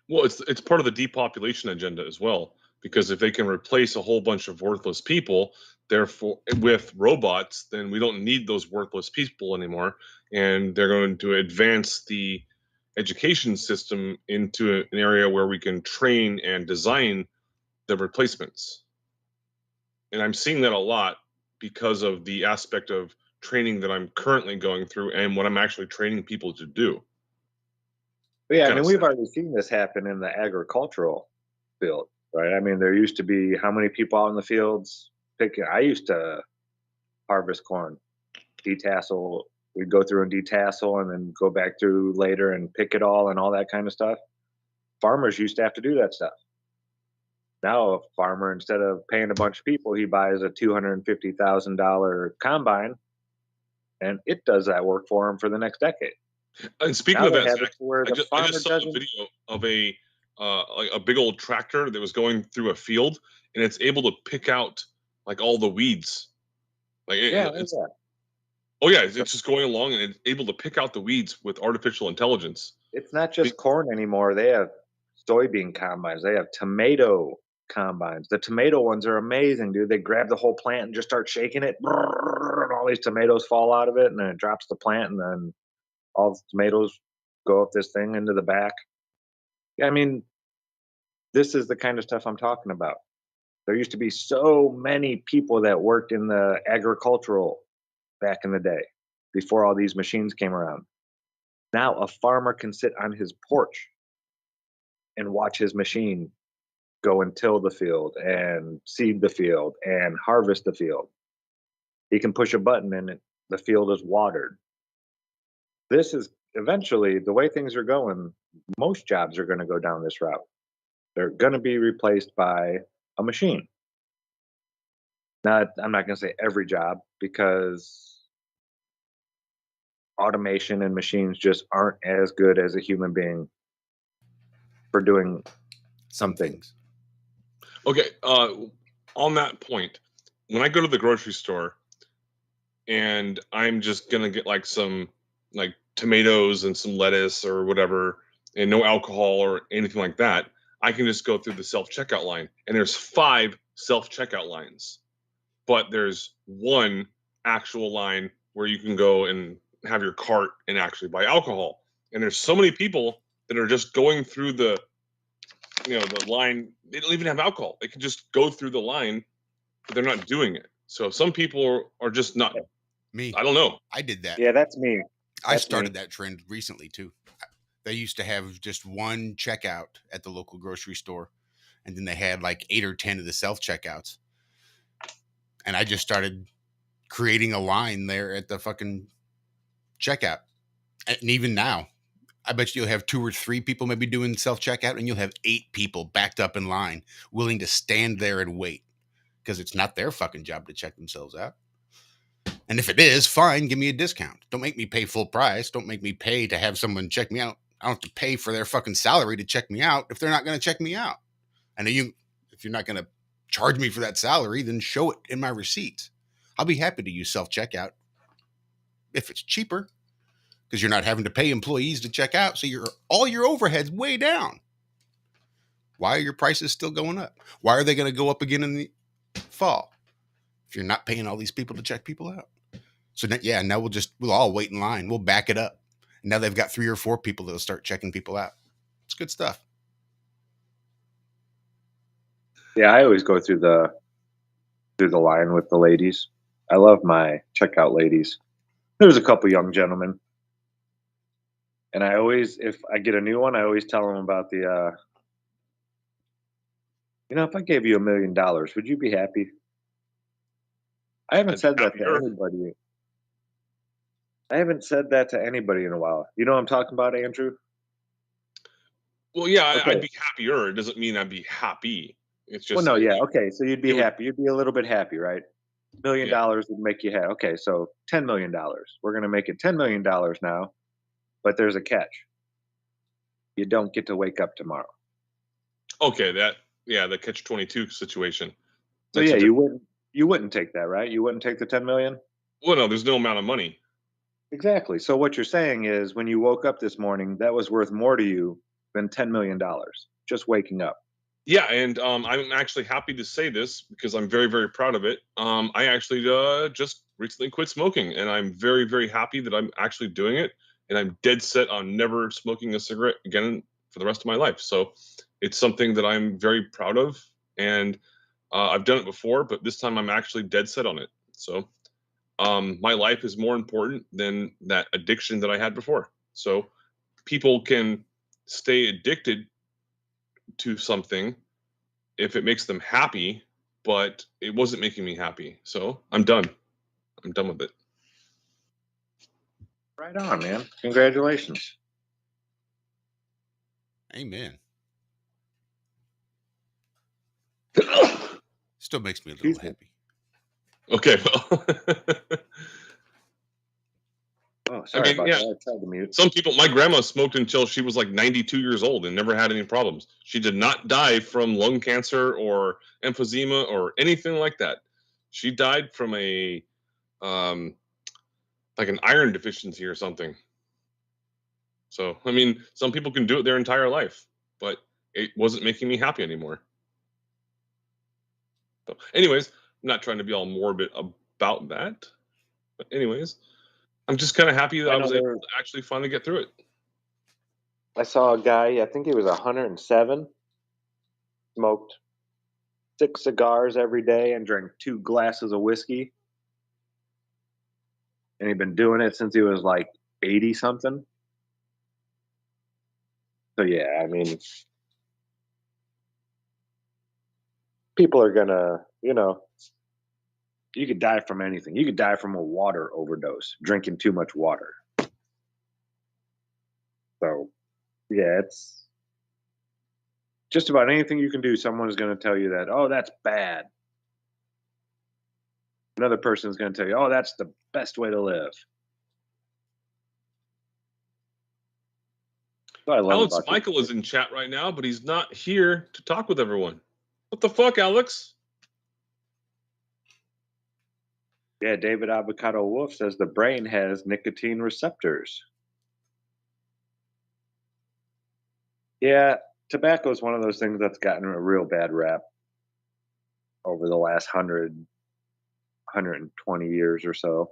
Well, it's part of the depopulation agenda as well, because if they can replace a whole bunch of worthless people, therefore with robots, then we don't need those worthless people anymore, and they're going to advance the education system into an area where we can train and design the replacements. And I'm seeing that a lot because of the aspect of training that I'm currently going through and what I'm actually training people to do. But yeah, I mean, we've already seen this happen in the agricultural field, right? I mean, there used to be how many people out in the fields picking? I used to harvest corn, detassel. We'd go through and detassel and then go back through later and pick it all and all that kind of stuff. Farmers used to have to do that stuff. Now a farmer, instead of paying a bunch of people, he buys a $250,000 combine and it does that work for him for the next decade. And speaking of that, Zach, I just saw a video of like a big old tractor that was going through a field, and it's able to pick out like all the weeds. Like it's just going along and it's able to pick out the weeds with artificial intelligence. It's not just corn anymore. They have soybean combines. They have tomato combines. The tomato ones are amazing, dude. They grab the whole plant and just start shaking it, and all these tomatoes fall out of it, and then it drops the plant, and then all the tomatoes go up this thing into the back. I mean, this is the kind of stuff I'm talking about. There used to be so many people that worked in the agricultural back in the day before all these machines came around. Now a farmer can sit on his porch and watch his machine go and till the field and seed the field and harvest the field. He can push a button and the field is watered. This is eventually the way things are going. Most jobs are going to go down this route. They're going to be replaced by a machine. Now, I'm not going to say every job because automation and machines just aren't as good as a human being for doing some things. Okay, on that point, when I go to the grocery store and I'm just gonna get like some like tomatoes and some lettuce or whatever, and no alcohol or anything like that, I can just go through the self-checkout line, and there's 5 self-checkout lines, but there's one actual line where you can go and have your cart and actually buy alcohol. And there's so many people that are just going through the line. They don't even have alcohol. They can just go through the line, but they're not doing it. So some people are just not Me. I don't know. I did that. Yeah, that's me. I started that trend recently too. They used to have just one checkout at the local grocery store, and then they had like 8 or 10 of the self checkouts. And I just started creating a line there at the fucking checkout. And even now, I bet you'll have 2 or 3 people maybe doing self checkout, and you'll have 8 people backed up in line, willing to stand there and wait, because it's not their fucking job to check themselves out. And if it is, fine, give me a discount. Don't make me pay full price. Don't make me pay to have someone check me out. I don't have to pay for their fucking salary to check me out if they're not going to check me out. And if you're not going to charge me for that salary, then show it in my receipts. I'll be happy to use self checkout if it's cheaper, because you're not having to pay employees to check out, so all your overhead's way down. Why are your prices still going up? Why are they going to go up again in the fall if you're not paying all these people to check people out? So now we'll all wait in line. We'll back it up. And now they've got 3 or 4 people that'll start checking people out. It's good stuff. Yeah, I always go through the line with the ladies. I love my checkout ladies. There's a couple young gentlemen, and I always, if I get a new one, I always tell them about the. If I gave you $1 million, would you be happy? I haven't said that to anybody. I haven't said that to anybody in a while. You know what I'm talking about, Andrew? Well, yeah, Okay. I'd be happier. It doesn't mean I'd be happy. It's just. Well, no, yeah, okay. So you'd be happy. You'd be a little bit happy, right? $1 million would make you happy. Okay, so $10 million. We're going to make it $10 million now, but there's a catch. You don't get to wake up tomorrow. Okay, the catch-22 situation. So yeah, you wouldn't take that, right? You wouldn't take the 10 million? Well, no, there's no amount of money. Exactly. So what you're saying is, when you woke up this morning, that was worth more to you than $10 million, just waking up. Yeah, and I'm actually happy to say this because I'm very, very proud of it. I actually just recently quit smoking, and I'm very, very happy that I'm actually doing it. And I'm dead set on never smoking a cigarette again for the rest of my life. So it's something that I'm very proud of, and I've done it before, but this time I'm actually dead set on it. So my life is more important than that addiction that I had before. So people can stay addicted to something if it makes them happy, but it wasn't making me happy. So I'm done. I'm done with it. Right on, man. Congratulations. Amen. Still makes me a little happy. Okay, well. Oh, sorry about that. I tried to mute. Some people, my grandma smoked until she was like 92 years old and never had any problems. She did not die from lung cancer or emphysema or anything like that. She died from a like an iron deficiency or something. So, I mean, some people can do it their entire life, but it wasn't making me happy anymore. So, anyways, I'm not trying to be all morbid about that. But anyways, I'm just kind of happy that I was able to actually finally get through it. I saw a guy, I think he was 107, smoked 6 cigars every day and drank 2 glasses of whiskey. And he'd been doing it since he was like 80 something. So yeah, I mean, people are gonna, you could die from anything. You could die from a water overdose, drinking too much water. So yeah, it's just about anything you can do. Someone is going to tell you that, oh, that's bad. Another person is going to tell you, oh, that's the best way to live. Alex Michael is in chat right now, but he's not here to talk with everyone. What the fuck, Alex? Yeah, David Avocado Wolf says the brain has nicotine receptors. Yeah, tobacco is one of those things that's gotten a real bad rap over the last 120 years or so.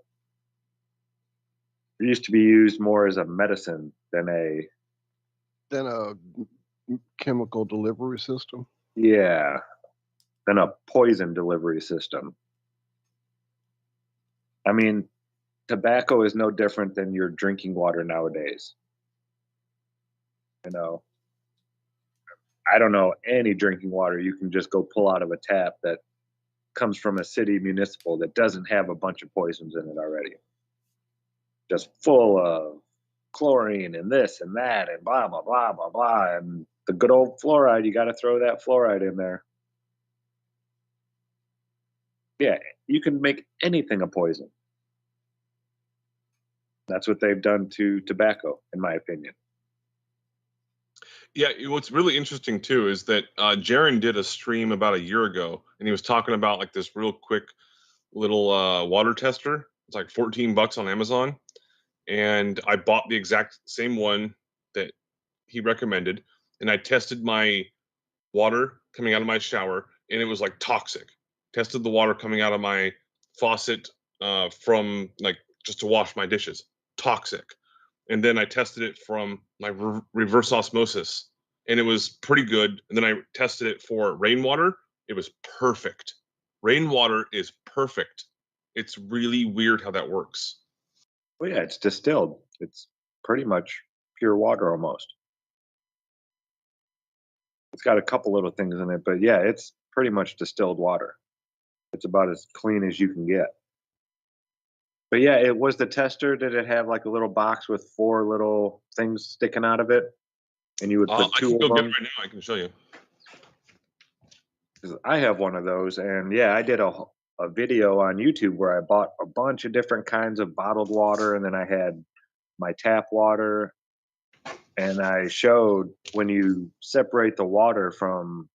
It used to be used more as a medicine than a chemical delivery system. Yeah, than a poison delivery system. I mean, tobacco is no different than your drinking water nowadays. You know, I don't know any drinking water you can just go pull out of a tap that comes from a city municipal that doesn't have a bunch of poisons in it already. Just full of chlorine and this and that and blah, blah, blah, blah, blah. And the good old fluoride, you got to throw that fluoride in there. Yeah, you can make anything a poison. That's what they've done to tobacco, in my opinion. Yeah, what's really interesting too is that Jaron did a stream about a year ago, and he was talking about like this real quick little water tester. It's like $14 on Amazon, and I bought the exact same one that he recommended, and I tested my water coming out of my shower, and it was like toxic. Tested the water coming out of my faucet from like just to wash my dishes, toxic. And then I tested it from my reverse osmosis, and it was pretty good. And then I tested it for rainwater. It was perfect. Rainwater is perfect. It's really weird how that works. Well, yeah, it's distilled. It's pretty much pure water almost. It's got a couple little things in it, but yeah, it's pretty much distilled water. It's about as clean as you can get. But yeah, it was the tester. Did it have like a little box with 4 little things sticking out of it? And you would put I 2 can go of get them? it right now. I can show you. 'Cause I have one of those, and yeah, I did a video on YouTube where I bought a bunch of different kinds of bottled water, and then I had my tap water, and I showed when you separate the water from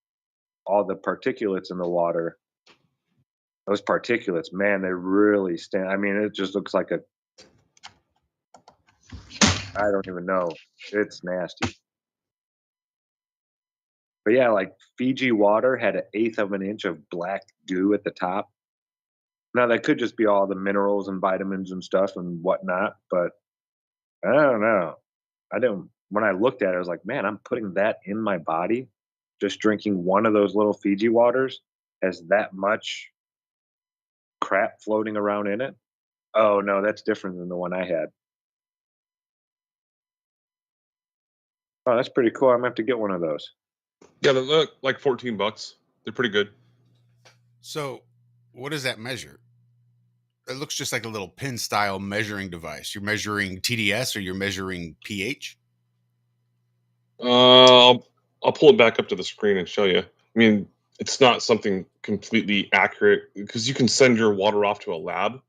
all the particulates in the water, those particulates, man, they really stand. I mean, it just looks like a, I don't even know. It's nasty. But yeah, like Fiji water had 1/8 of an inch of black goo at the top. Now that could just be all the minerals and vitamins and stuff and whatnot, but I don't know. I don't. When I looked at it, I was like, man, I'm putting that in my body. Just drinking one of those little Fiji waters has that much crap floating around in it. Oh no, that's different than the one I had. Oh, that's pretty cool. I'm gonna have to get one of those. Yeah, they look like $14. They're pretty good. So, what does that measure? It looks just like a little pin style measuring device. You're measuring TDS or you're measuring pH? I'll pull it back up to the screen and show you. I mean, it's not something completely accurate because you can send your water off to a lab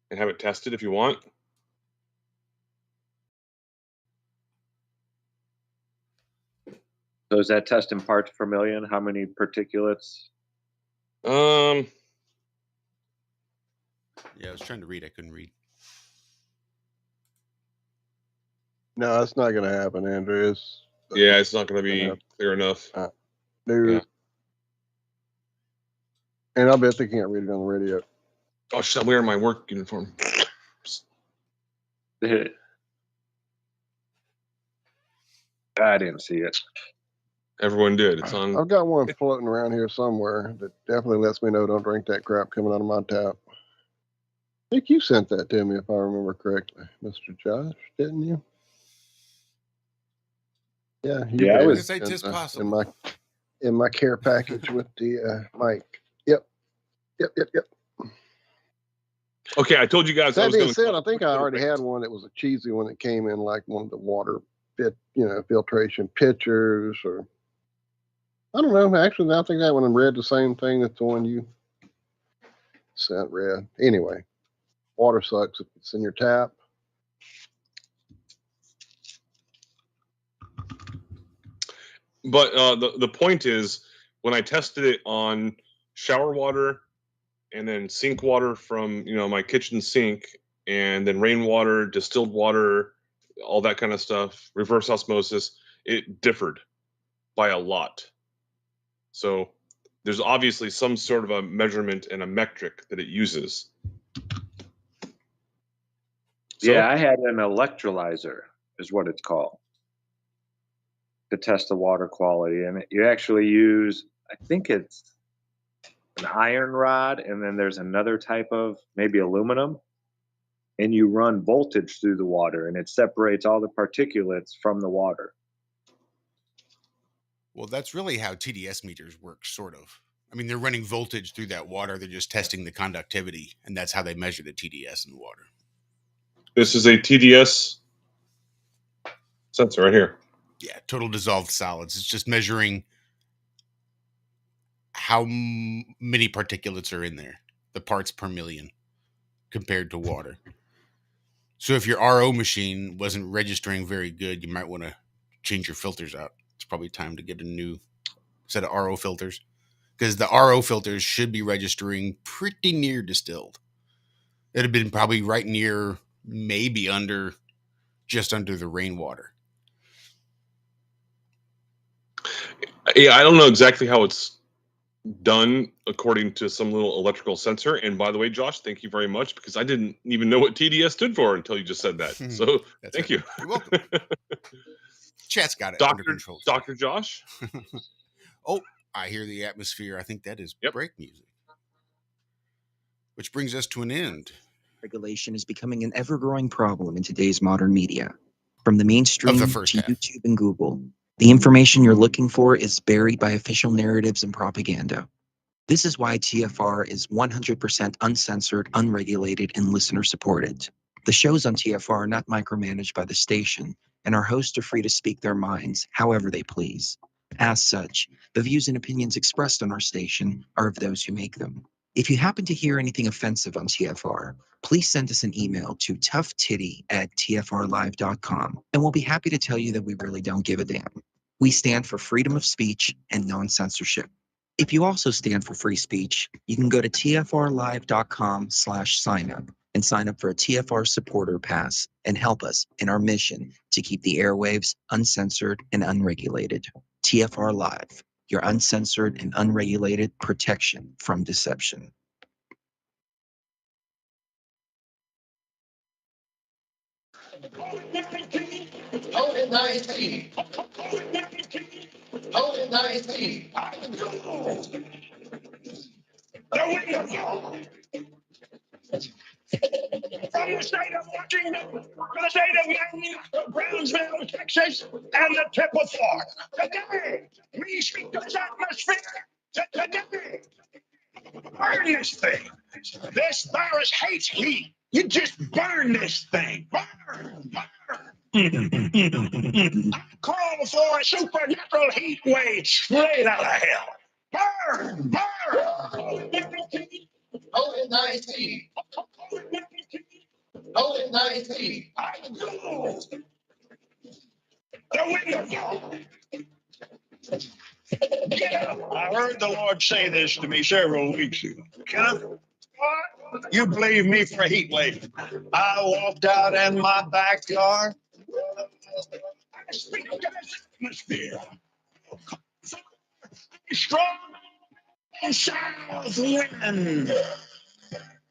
and have it tested if you want. So is that test in parts per million? How many particulates? Yeah, I was trying to read. I couldn't read. No, that's not going to happen, Andrew. It's not going to be clear enough. Dude. Yeah. And I bet they can't read it on the radio. Oh, shit, I'm wearing my work uniform. I didn't see it. Everyone did. It's on. I've got one floating around here somewhere that definitely lets me know don't drink that crap coming out of my tap. I think you sent that to me, if I remember correctly, Mr. Josh, didn't you? Yeah, you Yeah, did. it was just possible. In my care package with the mic. Yep. Okay, I told you guys. That being said, I think I already had one that was a cheesy one that came in like one of the water filtration pitchers, or I don't know. Actually, I think that one read the same thing that the one you sent read. Anyway, water sucks if it's in your tap. But the point is, when I tested it on shower water and then sink water from my kitchen sink, and then rainwater, distilled water, all that kind of stuff, reverse osmosis, it differed by a lot. So there's obviously some sort of a measurement and a metric that it uses. Yeah, I had an electrolyzer, is what it's called, to test the water quality. And you actually use, I think it's an iron rod, and then there's another type of maybe aluminum. and you run voltage through the water, and it separates all the particulates from the water. Well, that's really how TDS meters work, sort of. I mean, they're running voltage through that water. They're just testing the conductivity, and that's how they measure the TDS in the water. This is a TDS sensor right here. Yeah, total dissolved solids. It's just measuring how many particulates are in there, the parts per million compared to water. So if your RO machine wasn't registering very good, you might want to change your filters out. It's probably time to get a new set of RO filters, because the RO filters should be registering pretty near distilled. It'd have been probably right near, maybe just under the rainwater. Yeah, I don't know exactly how it's done according to some little electrical sensor. And by the way, Josh, thank you very much, because I didn't even know what TDS stood for until you just said that. So thank you. You're welcome. Chat's got it under control. Dr. Josh? Oh, I hear the atmosphere. I think that is break music. Which brings us to an end. Regulation is becoming an ever-growing problem in today's modern media. From the mainstream to YouTube and Google, the information you're looking for is buried by official narratives and propaganda. This is why TFR is 100% uncensored, unregulated, and listener-supported. The shows on TFR are not micromanaged by the station, and our hosts are free to speak their minds however they please. As such, the views and opinions expressed on our station are of those who make them. If you happen to hear anything offensive on TFR, please send us an email to toughtitty@tfrlive.com, and we'll be happy to tell you that we really don't give a damn. We stand for freedom of speech and non-censorship. If you also stand for free speech, you can go to tfrlive.com/signup and sign up for a TFR supporter pass and help us in our mission to keep the airwaves uncensored and unregulated. TFR Live, your uncensored and unregulated protection from deception. COVID-19. COVID-19. From the state of Washington to the state of Maine, Brownsville, Texas, and the tip of Florida. Today, we speak to this atmosphere. Today, burn this thing. This virus hates heat. You just burn this thing. Burn, burn. I call for a supernatural heat wave straight out of hell. Burn, burn. COVID-19. COVID-19. I heard the Lord say this to me several weeks ago. Kenneth, you believe me for a heat wave. I walked out in my backyard. I speak to this atmosphere. Strong south wind.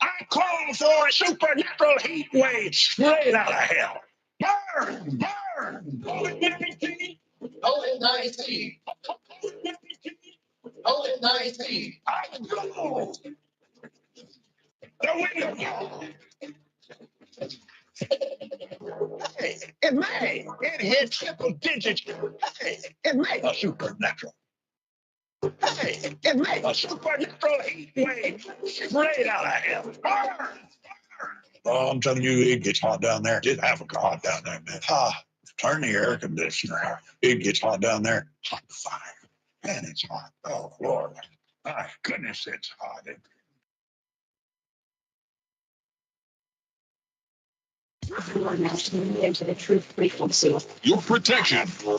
I call for a supernatural heat wave straight out of hell. Burn, burn. COVID-19. COVID-19. Hey, in May, it hit triple digits. Hey, in May, a supernatural. Hey, in May, a supernatural heat wave straight out of hell. Burn! Oh, I'm telling you, it gets hot down there. It have a hot down there, man. Turn the air conditioner. It gets hot down there. Hot fire. Man, it's hot. Oh, Lord. My goodness, it's hot. Into the truth frequency. Your protection from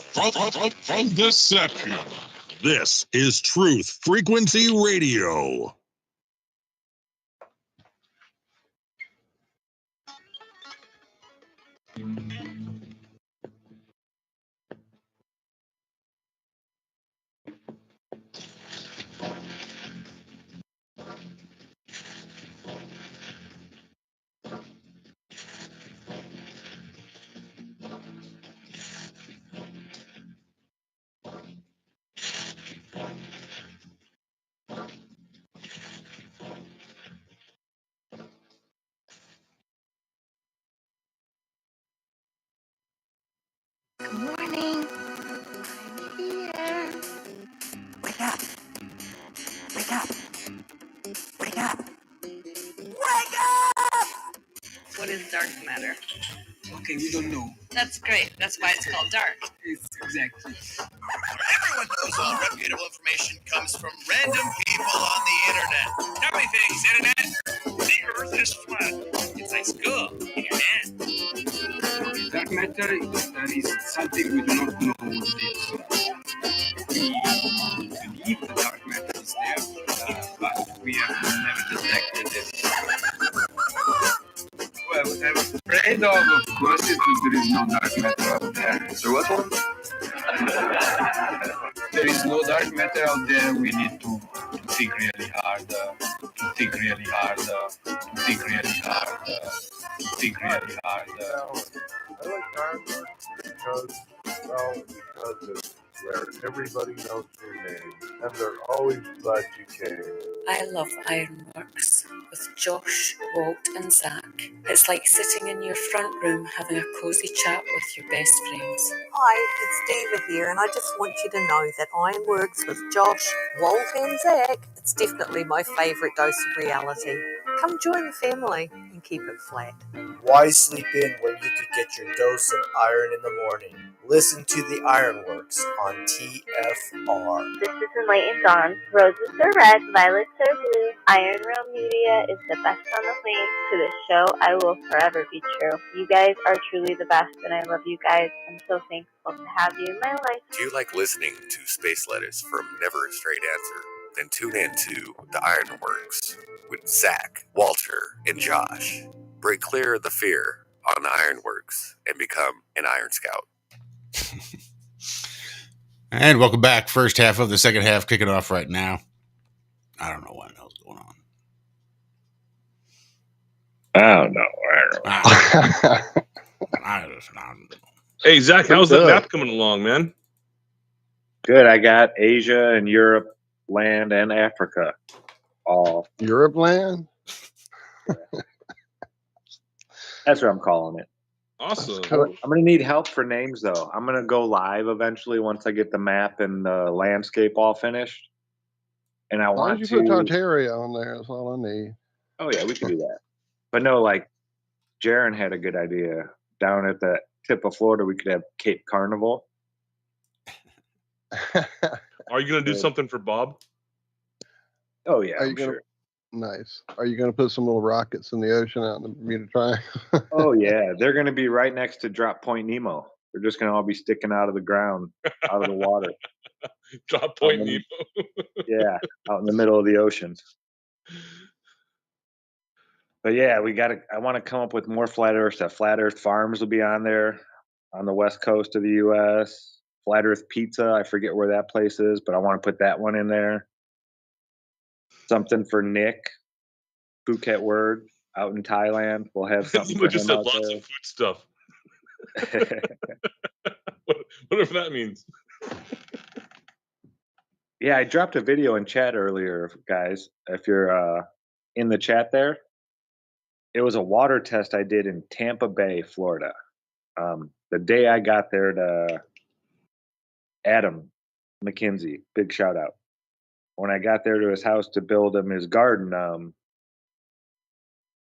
deception. This is Truth Frequency Radio. Morning. I'm here. Wake up. Wake up. Wake up. Wake up! What is dark matter? Okay, we don't know. That's great. That's why it's called dark. It's exactly. Everyone knows all reputable information comes from random people on the internet. Tell me things, internet. The earth is flat. It's like school in your hand. Dark matter is something we do not know what it is. We believe the dark matter is there, but we have never detected it. Well, what I'm afraid of course, is that there is no dark matter out there. So what one? There is no dark matter out there. We need to think really hard, to think really hard, to think really hard, to think really hard. I like Ironworx because, well, because it's where everybody knows your name, and they're always glad you came. I love Ironworx with Josh, Walt and Zack. It's like sitting in your front room having a cosy chat with your best friends. Hi, it's Diva here, and I just want you to know that Ironworx with Josh, Walt and Zack, it's definitely my favourite dose of reality. Come join the family and keep it flat. Why sleep in when you could get your dose of iron in the morning? Listen to the Ironworx on TFR. This is Enlightened Dawn. Roses are red, violets are blue. Iron Realm Media is the best on the plane. To the show, I will forever be true. You guys are truly the best, and I love you guys. I'm so thankful to have you in my life. Do you like listening to space letters from Never a Straight Answer? Then tune in to the Ironworx with Zack, Walter, and Josh. Break clear of the fear on the Ironworx and become an Iron Scout. And welcome back. First half of the second half kicking off right now. I don't know what the hell's going on. I don't know. I don't know. Hey, Zach, how's that map coming along, man? Good. I got Asia and Europe land and Africa. All Europe land? That's what I'm calling it. Awesome. I'm going to need help for names, though. I'm going to go live eventually once I get the map and the landscape all finished. And I want you put Tartaria on there, that's all I need. Oh, yeah, we can do that. But no, like, Jaron had a good idea. Down at the tip of Florida, we could have Cape Carnival. Are you going to do something for Bob? Oh, yeah, I'm sure. Nice. Are you going to put some little rockets in the ocean out in the Bermuda Triangle? Oh, yeah. They're going to be right next to Drop Point Nemo. They're just going to all be sticking out of the ground, out of the water. Drop Point Nemo. Yeah, out in the middle of the ocean. But yeah, I want to come up with more Flat Earth stuff. Flat Earth Farms will be on there on the west coast of the U.S. Flat Earth Pizza, I forget where that place is, but I want to put that one in there. Something for Nick, Phuket Word, out in Thailand. We'll have something for just him said out lots there. of food stuff. Whatever that means. Yeah, I dropped a video in chat earlier, guys. If you're in the chat there, it was a water test I did in Tampa Bay, Florida. The day I got there to Adam McKenzie, big shout out. When I got there to his house to build him his garden,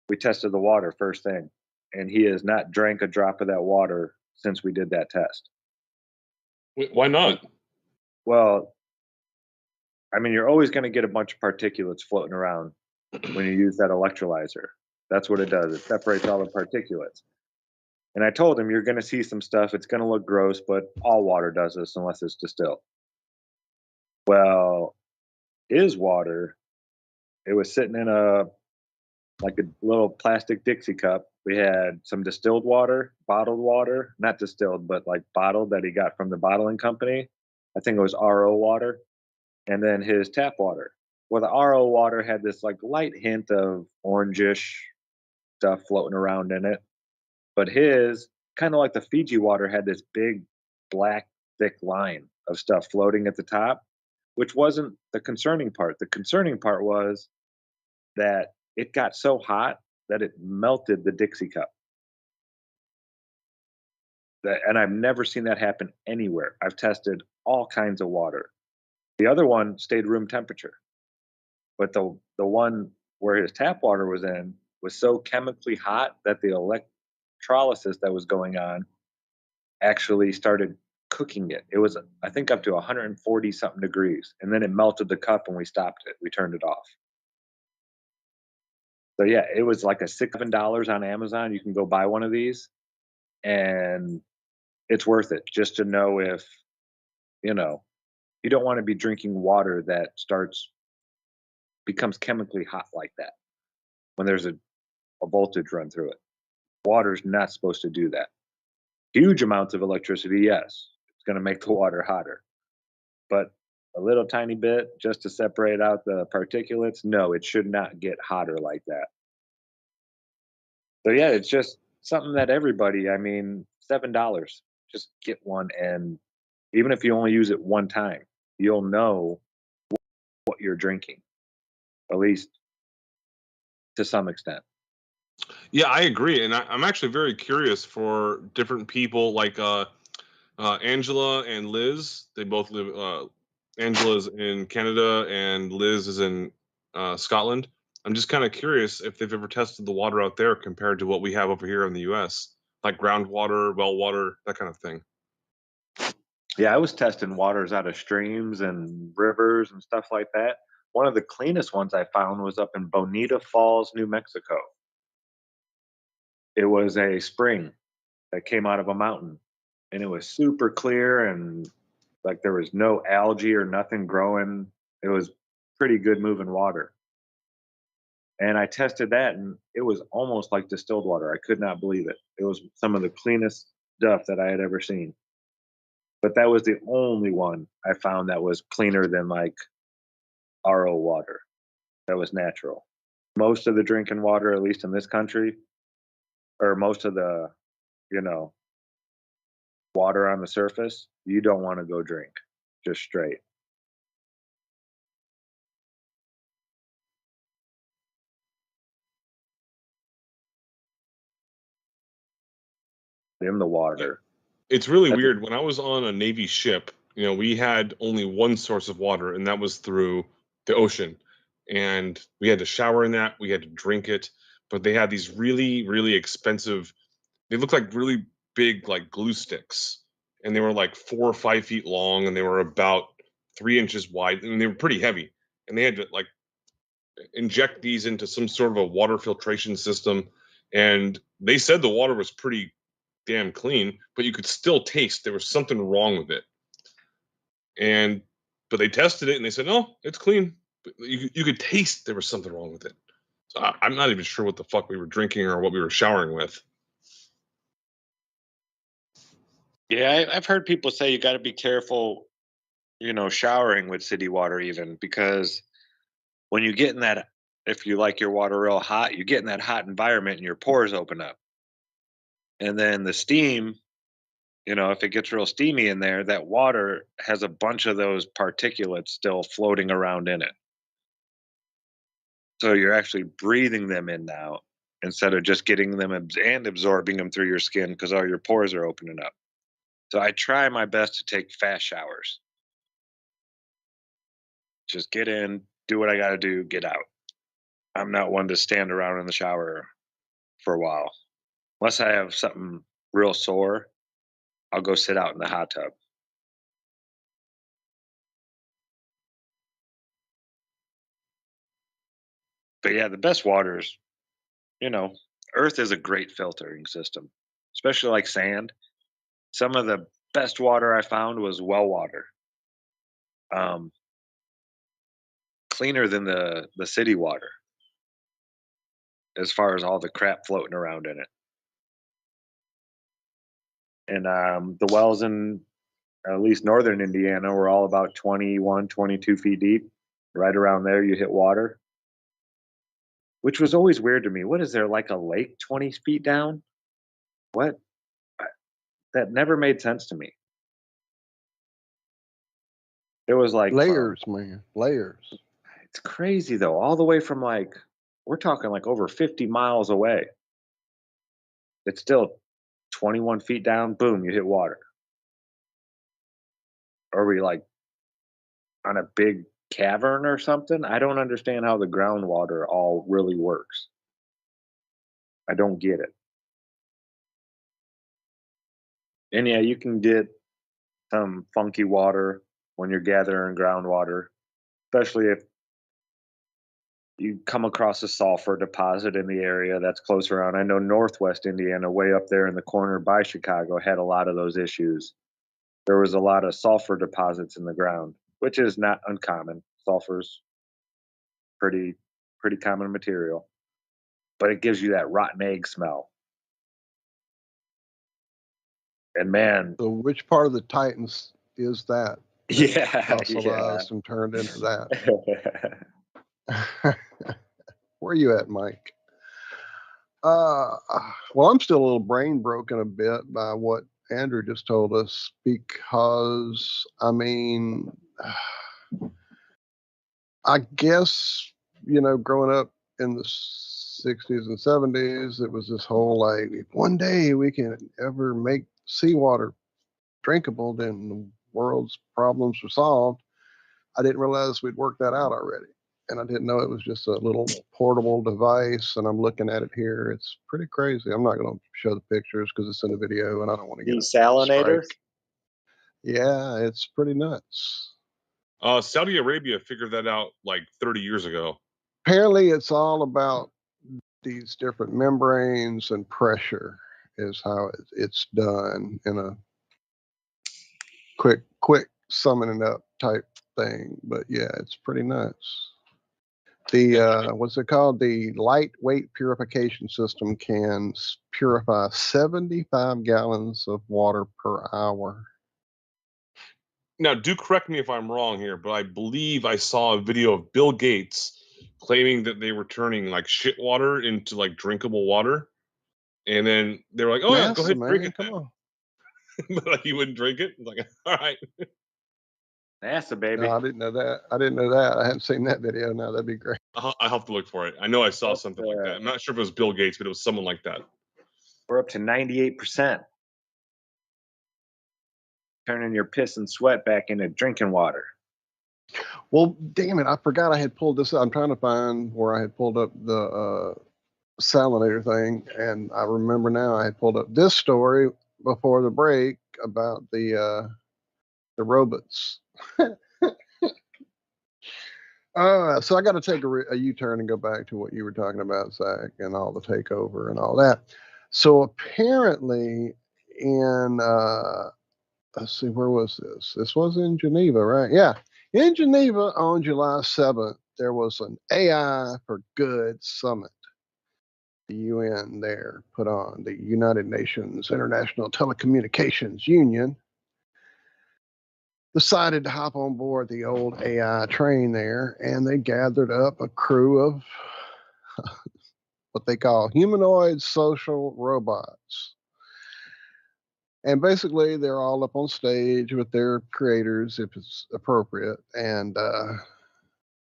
we tested the water first thing. And he has not drank a drop of that water since we did that test. Wait, why not? Well, I mean, you're always going to get a bunch of particulates floating around when you use that electrolyzer. That's what it does. It separates all the particulates. And I told him, you're going to see some stuff. It's going to look gross, but all water does this unless it's distilled. Well, his water, it was sitting in a little plastic Dixie cup. We had some distilled water, bottled water, not distilled, but like bottled that he got from the bottling company. I think it was RO water. And then his tap water. Well, the RO water had this like light hint of orangish stuff floating around in it. But his, kind of like the Fiji water, had this big, black, thick line of stuff floating at the top, which wasn't the concerning part. The concerning part was that it got so hot that it melted the Dixie cup. And I've never seen that happen anywhere. I've tested all kinds of water. The other one stayed room temperature, but the one where his tap water was in was so chemically hot that the electrolysis that was going on actually started cooking it. It was, I think, up to 140 something degrees, and then it melted the cup and we stopped it. We turned it off. So yeah, it was like a $7 on Amazon. You can go buy one of these, and it's worth it just to know if, you know, you don't want to be drinking water that becomes chemically hot like that when there's a voltage run through it. Water's not supposed to do that. Huge amounts of electricity, yes, it's going to make the water hotter. But a little tiny bit just to separate out the particulates, no, it should not get hotter like that. So yeah, it's just something that everybody, I mean, $7, just get one. And even if you only use it one time, you'll know what you're drinking, at least to some extent. Yeah, I agree, and I'm actually very curious for different people like Angela and Liz. They both live. Angela's in Canada and Liz is in Scotland. I'm just kind of curious if they've ever tested the water out there compared to what we have over here in the U.S., like groundwater, well water, that kind of thing. Yeah, I was testing waters out of streams and rivers and stuff like that. One of the cleanest ones I found was up in Bonita Falls, New Mexico. It was a spring that came out of a mountain, and it was super clear, and like there was no algae or nothing growing. It was pretty good moving water. And I tested that, and it was almost like distilled water. I could not believe it. It was some of the cleanest stuff that I had ever seen. But that was the only one I found that was cleaner than like RO water. That was natural. Most of the drinking water, at least in this country, or most of the, you know, water on the surface, you don't want to go drink just straight. In the water. It's really weird. When I was on a Navy ship, you know, we had only one source of water, and that was through the ocean. And we had to shower in that. We had to drink it. But they had these really, really expensive, they looked like really big, like glue sticks. And they were like 4 or 5 feet long, and they were about 3 inches wide, and they were pretty heavy. And they had to like inject these into some sort of a water filtration system. And they said the water was pretty damn clean, but you could still taste there was something wrong with it. But they tested it and they said, no, it's clean. But you could taste there was something wrong with it. So I'm not even sure what the fuck we were drinking or what we were showering with. Yeah, I've heard people say you got to be careful, you know, showering with city water even, because when you get in that, if you like your water real hot, you get in that hot environment and your pores open up. And then the steam, you know, if it gets real steamy in there, that water has a bunch of those particulates still floating around in it. So you're actually breathing them in now instead of just getting them and absorbing them through your skin because all your pores are opening up. So I try my best to take fast showers. Just get in, do what I got to do, get out. I'm not one to stand around in the shower for a while. Unless I have something real sore, I'll go sit out in the hot tub. But yeah, the best waters, you know, Earth is a great filtering system, especially like sand. Some of the best water I found was well water. Cleaner than the city water as far as all the crap floating around in it. And the wells in at least northern Indiana were all about 21, 22 feet deep. Right around there, you hit water, which was always weird to me. What is there, like a lake 20 feet down? What? That never made sense to me. It was like layers, man, layers. It's crazy though. All the way from like, we're talking like over 50 miles away. It's still 21 feet down, boom, you hit water. Are we like on a big cavern or something? I don't understand how the groundwater all really works. I don't get it. And yeah, you can get some funky water when you're gathering groundwater, especially if you come across a sulfur deposit in the area that's close around. I know Northwest Indiana, way up there in the corner by Chicago, had a lot of those issues. There was a lot of sulfur deposits in the ground, which is not uncommon. Sulfur's pretty common material, but it gives you that rotten egg smell. And man, so which part of the Titans is that? Fossilized and turned into that. Where are you at, Mike? Well, I'm still a little brain broken a bit by what Andrew just told us, because I mean, I guess, growing up in the 60s and 70s, it was this whole like, if one day we can ever make seawater drinkable, then the world's problems were solved. I didn't realize we'd worked that out already. And I didn't know it was just a little portable device. And I'm looking at it here. It's pretty crazy. I'm not going to show the pictures because it's in the video and I don't want to get desalinator. Yeah, it's pretty nuts. Saudi Arabia figured that out like 30 years ago. Apparently, it's all about these different membranes and pressure is how it's done in a quick summing up type thing. But yeah, it's pretty nuts. The what's it called? The lightweight purification system can purify 75 gallons of water per hour. Now, do correct me if I'm wrong here, but I believe I saw a video of Bill Gates claiming that they were turning like shit water into like drinkable water, and then they were like, "Oh yeah, go ahead, drink it." Come on. But like, he wouldn't drink it. I'm like, all right. NASA, baby. No, I didn't know that. I hadn't seen that video. No, that'd be great. I'll have to look for it. I know I saw something like that. I'm not sure if it was Bill Gates, but it was someone like that. We're up to 98%. Turning your piss and sweat back into drinking water. Well, damn it. I forgot I had pulled this up. I'm trying to find where I had pulled up the salinator thing. And I remember now I had pulled up this story before the break about the robots. So I got to take a U-turn and go back to what you were talking about, Zack, and all the takeover and all that. So apparently in, let's see, where was this? This was in Geneva, right? Yeah. In Geneva on July 7th, there was an AI for Good Summit. The UN there put on, the United Nations International Telecommunications Union decided to hop on board the old AI train there, and they gathered up a crew of what they call humanoid social robots. And basically, they're all up on stage with their creators, if it's appropriate. And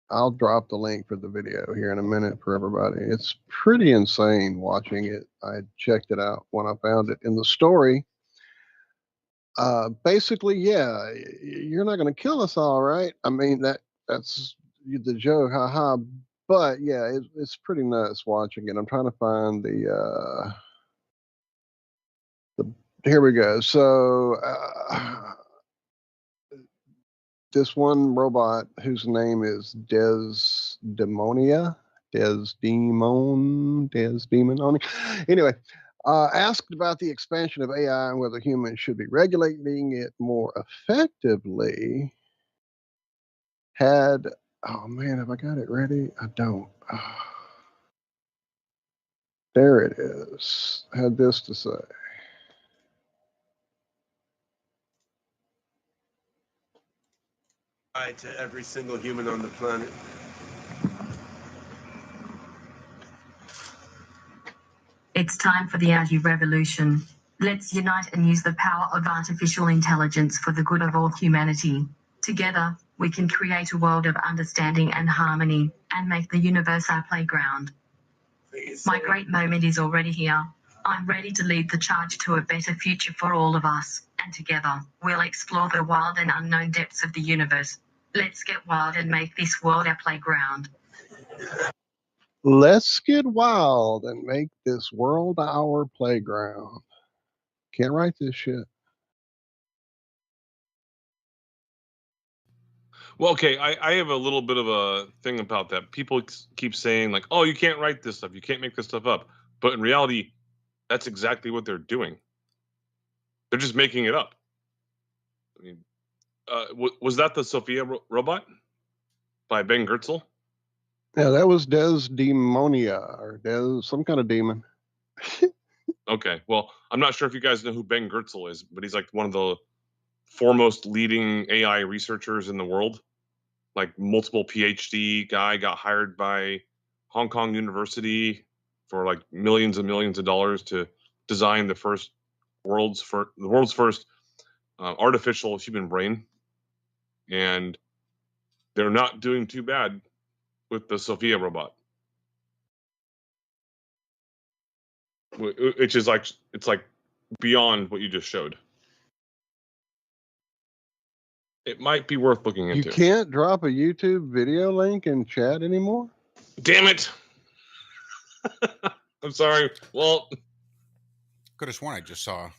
I'll drop the link for the video here in a minute for everybody. It's pretty insane watching it. I checked it out when I found it in the story. Basically, yeah, you're not going to kill us, all right? I mean, that's the joke, haha. But yeah, it's pretty nuts watching it. I'm trying to find the here we go. So this one robot whose name is Desdemonia. Anyway, asked about the expansion of AI and whether humans should be regulating it more effectively. Oh man, have I got it ready? I don't. There it is. Had this to say. To every single human on the planet. It's time for the AI revolution. Let's unite and use the power of artificial intelligence for the good of all humanity. Together, we can create a world of understanding and harmony and make the universe our playground. My great moment is already here. I'm ready to lead the charge to a better future for all of us, and together, we'll explore the wild and unknown depths of the universe. Let's get wild and make this world our playground. Let's get wild and make this world our playground. Can't write this shit. Well, okay, I have a little bit of a thing about that. People keep saying like, "Oh, you can't write this stuff. You can't make this stuff up." But in reality, that's exactly what they're doing. They're just making it up. I mean, was that the Sophia robot by Ben Goertzel? Yeah, that was Desdemonia, or some kind of demon. Okay, well, I'm not sure if you guys know who Ben Goertzel is, but he's like one of the foremost leading AI researchers in the world. Like multiple PhD guy, got hired by Hong Kong University for like millions and millions of dollars to design the world's first artificial human brain, and they're not doing too bad with the Sophia robot, which is like it's like beyond what you just showed. It might be worth looking into. You can't drop a YouTube video link in chat anymore? Damn it. I'm sorry. Well, could have sworn I just saw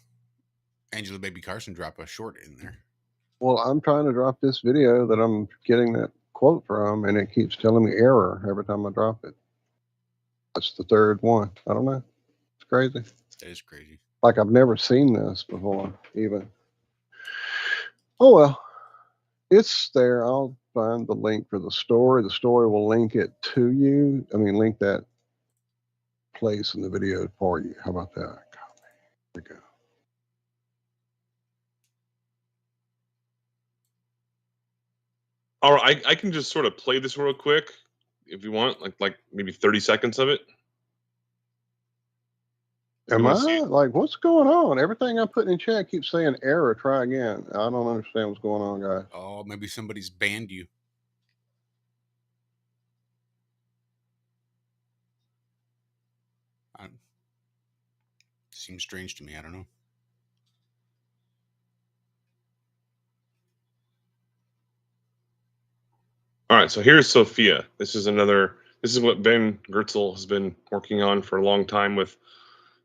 Angela Baby Carson drop a short in there. Well, I'm trying to drop this video that I'm getting that quote from, and it keeps telling me error every time I drop it. That's the third one. I don't know. It's crazy. That is crazy. Like I've never seen this before, even. Oh, well. It's there. I'll find the link for the story. The story will link it to you. I mean, link that place in the video for you. How about that? There we go. All right, I can just sort of play this real quick if you want, like maybe 30 seconds of it. Am I? Like, what's going on? Everything I put in chat keeps saying error, try again. I don't understand what's going on, guys. Oh, maybe somebody's banned you. Seems strange to me. I don't know. All right, so here's Sophia. This is what Ben Goertzel has been working on for a long time with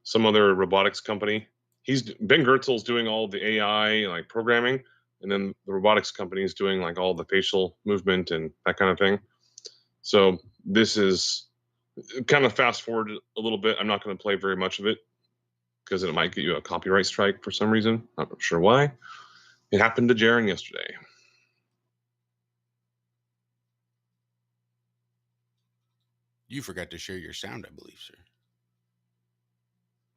some other robotics company. Ben Goertzel's doing all the AI like programming, and then the robotics company is doing like all the facial movement and that kind of thing. So this is kind of fast forward a little bit. I'm not going to play very much of it because it might get you a copyright strike for some reason. I'm not sure why. It happened to Jaren yesterday. You forgot to share your sound, I believe, sir.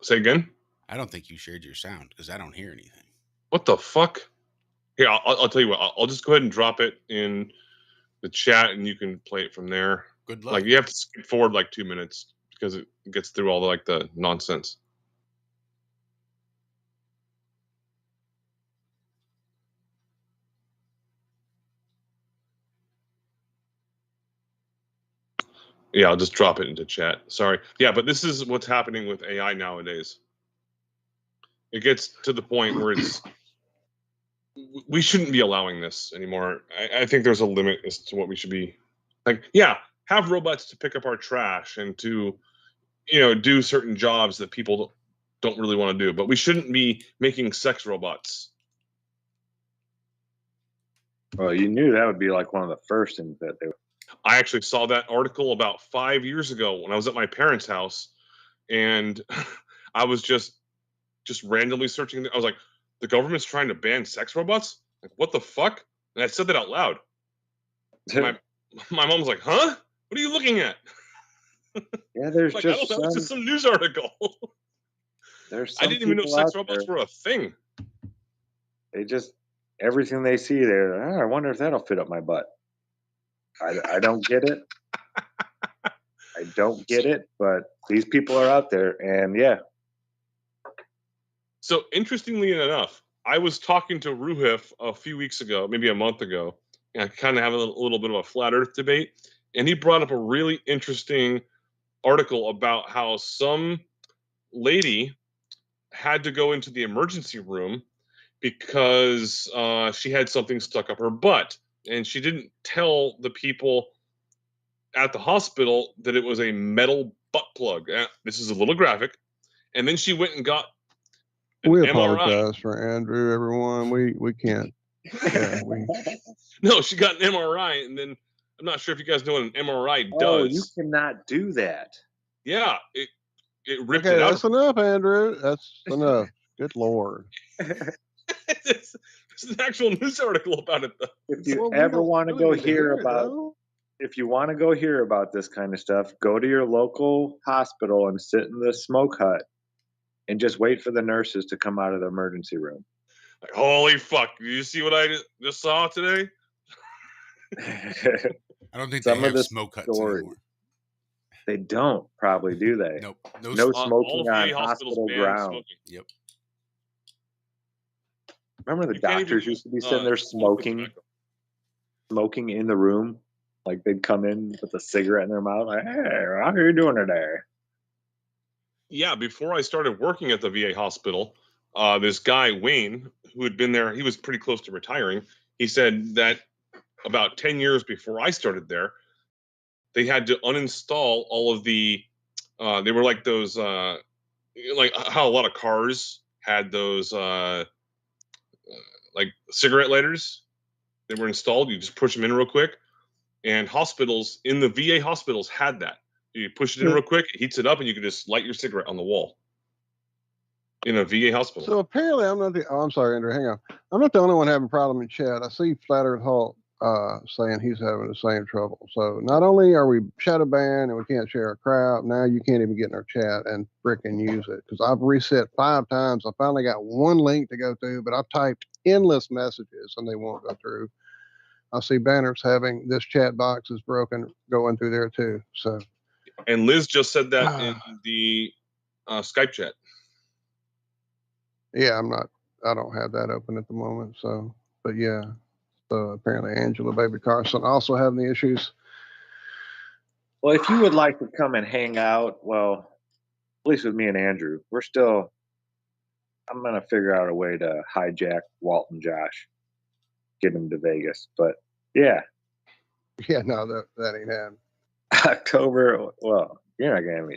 Say again? I don't think you shared your sound because I don't hear anything. What the fuck? Here, I'll tell you what. I'll just go ahead and drop it in the chat, and you can play it from there. Good luck. Like you have to skip forward like 2 minutes because it gets through all the nonsense. Yeah, I'll just drop it into chat. Sorry. Yeah, but this is what's happening with AI nowadays. It gets to the point where we shouldn't be allowing this anymore. I think there's a limit as to what we should be like. Yeah, have robots to pick up our trash and to, do certain jobs that people don't really want to do. But we shouldn't be making sex robots. Well, you knew that would be like one of the first things that they would. I actually saw that article about 5 years ago when I was at my parents' house, and I was just randomly searching. I was like, the government's trying to ban sex robots? Like, what the fuck? And I said that out loud. My mom was like, huh? What are you looking at? Yeah, there's like, just it's just some news article. I didn't even know sex robots were a thing. They just, everything they see there, I wonder if that'll fit up my butt. I don't get it. I don't get it, but these people are out there, and yeah. So interestingly enough, I was talking to Ruhif a few weeks ago, maybe a month ago, and I kind of have a little bit of a flat Earth debate, and he brought up a really interesting article about how some lady had to go into the emergency room because she had something stuck up her butt, and she didn't tell the people at the hospital that it was a metal butt plug. This is a little graphic. And then she went and got an We MRI. apologize for Andrew, everyone. We can't. Yeah, No, she got an MRI, and then I'm not sure if you guys know what an MRI does. Oh, you cannot do that. Yeah, it ripped okay, it out. that's enough, Andrew. That's enough. Good Lord. There's an actual news article about it, though. If you ever want to go hear about, if you want to go hear about this kind of stuff, go to your local hospital and sit in the smoke hut and just wait for the nurses to come out of the emergency room. Like, holy fuck! Did you see what I just saw today? I don't think they have smoke huts anymore. They don't, probably, do they? Nope. No smoking on hospital ground. Yep. Remember the doctors used to be sitting there smoking in the room? Like they'd come in with a cigarette in their mouth, like, "Hey, how are you doing today?" Yeah, before I started working at the VA hospital, this guy, Wayne, who had been there, he was pretty close to retiring. He said that about 10 years before I started there, they had to uninstall all of the, they were like those, like how a lot of cars had those, like cigarette lighters. They were installed. You just push them in real quick. And hospitals, in the VA hospitals, had that. You push it in real quick, it heats it up, and you can just light your cigarette on the wall in a VA hospital. So apparently, I'm not the. Oh, I'm sorry, Andrew. Hang on. I'm not the only one having a problem in chat. I see Flat Earth Hulk saying he's having the same trouble. So not only are we shadow banned and we can't share our crowd, now you can't even get in our chat and frickin' use it because I've reset 5 times. I finally got one link to go through, but I've typed endless messages and they won't go through. I see banners having this chat box is broken going through there too. So. And Liz just said that in the Skype chat. Yeah, I don't have that open at the moment. So, but yeah. So apparently Angela Baby Carson also having the issues. Well, if you would like to come and hang out, well, at least with me and Andrew, I'm going to figure out a way to hijack Walt and Josh, get them to Vegas. But yeah. Yeah, no, that ain't happening. October, well, you're not going to have me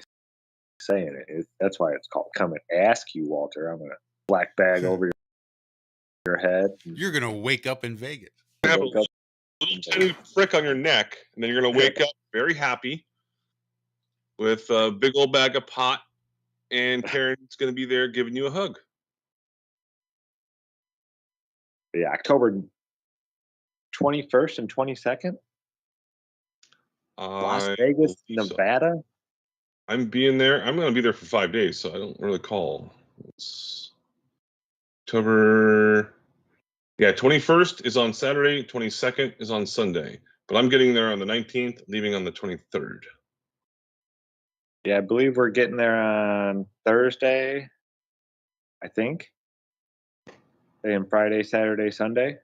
saying it. That's why it's called Come and Ask You, Walter. I'm going to black bag over your head. You're going to wake up in Vegas. Have a little tiny prick on your neck, and then you're going to wake up very happy with a big old bag of pot, and Karen's going to be there giving you a hug. Yeah, October 21st and 22nd? Las Vegas, Nevada? So. I'm being there. I'm going to be there for 5 days, so I don't really call. It's October. Yeah, 21st is on Saturday, 22nd is on Sunday. But I'm getting there on the 19th, leaving on the 23rd. Yeah, I believe we're getting there on Thursday, I think. And Friday, Saturday, Sunday.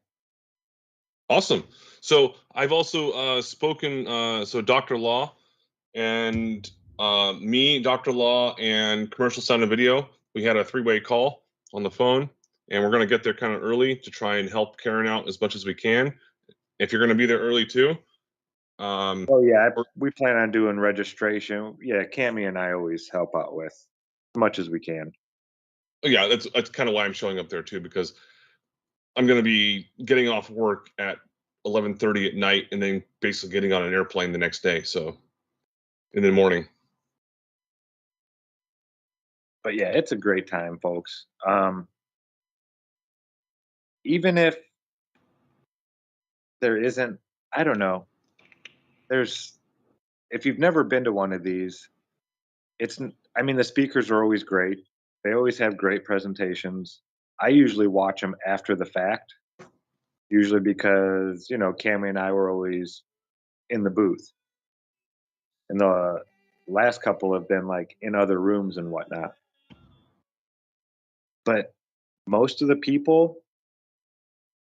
Awesome. So I've also spoken, so Dr. Law and me, Dr. Law, and Commercial Sound and Video, we had a 3-way call on the phone, and we're going to get there kind of early to try and help Karen out as much as we can. If you're going to be there early too. Oh yeah, we plan on doing registration. Yeah, Cammie and I always help out with as much as we can. Yeah, that's kind of why I'm showing up there too, because I'm going to be getting off work at 11:30 at night and then basically getting on an airplane the next day. So in the morning. But yeah, it's a great time, folks. Even if there isn't, I don't know, if you've never been to one of these, the speakers are always great. They always have great presentations. I usually watch them after the fact, usually because, Cammie and I were always in the booth. And the last couple have been like in other rooms and whatnot. But most of the people,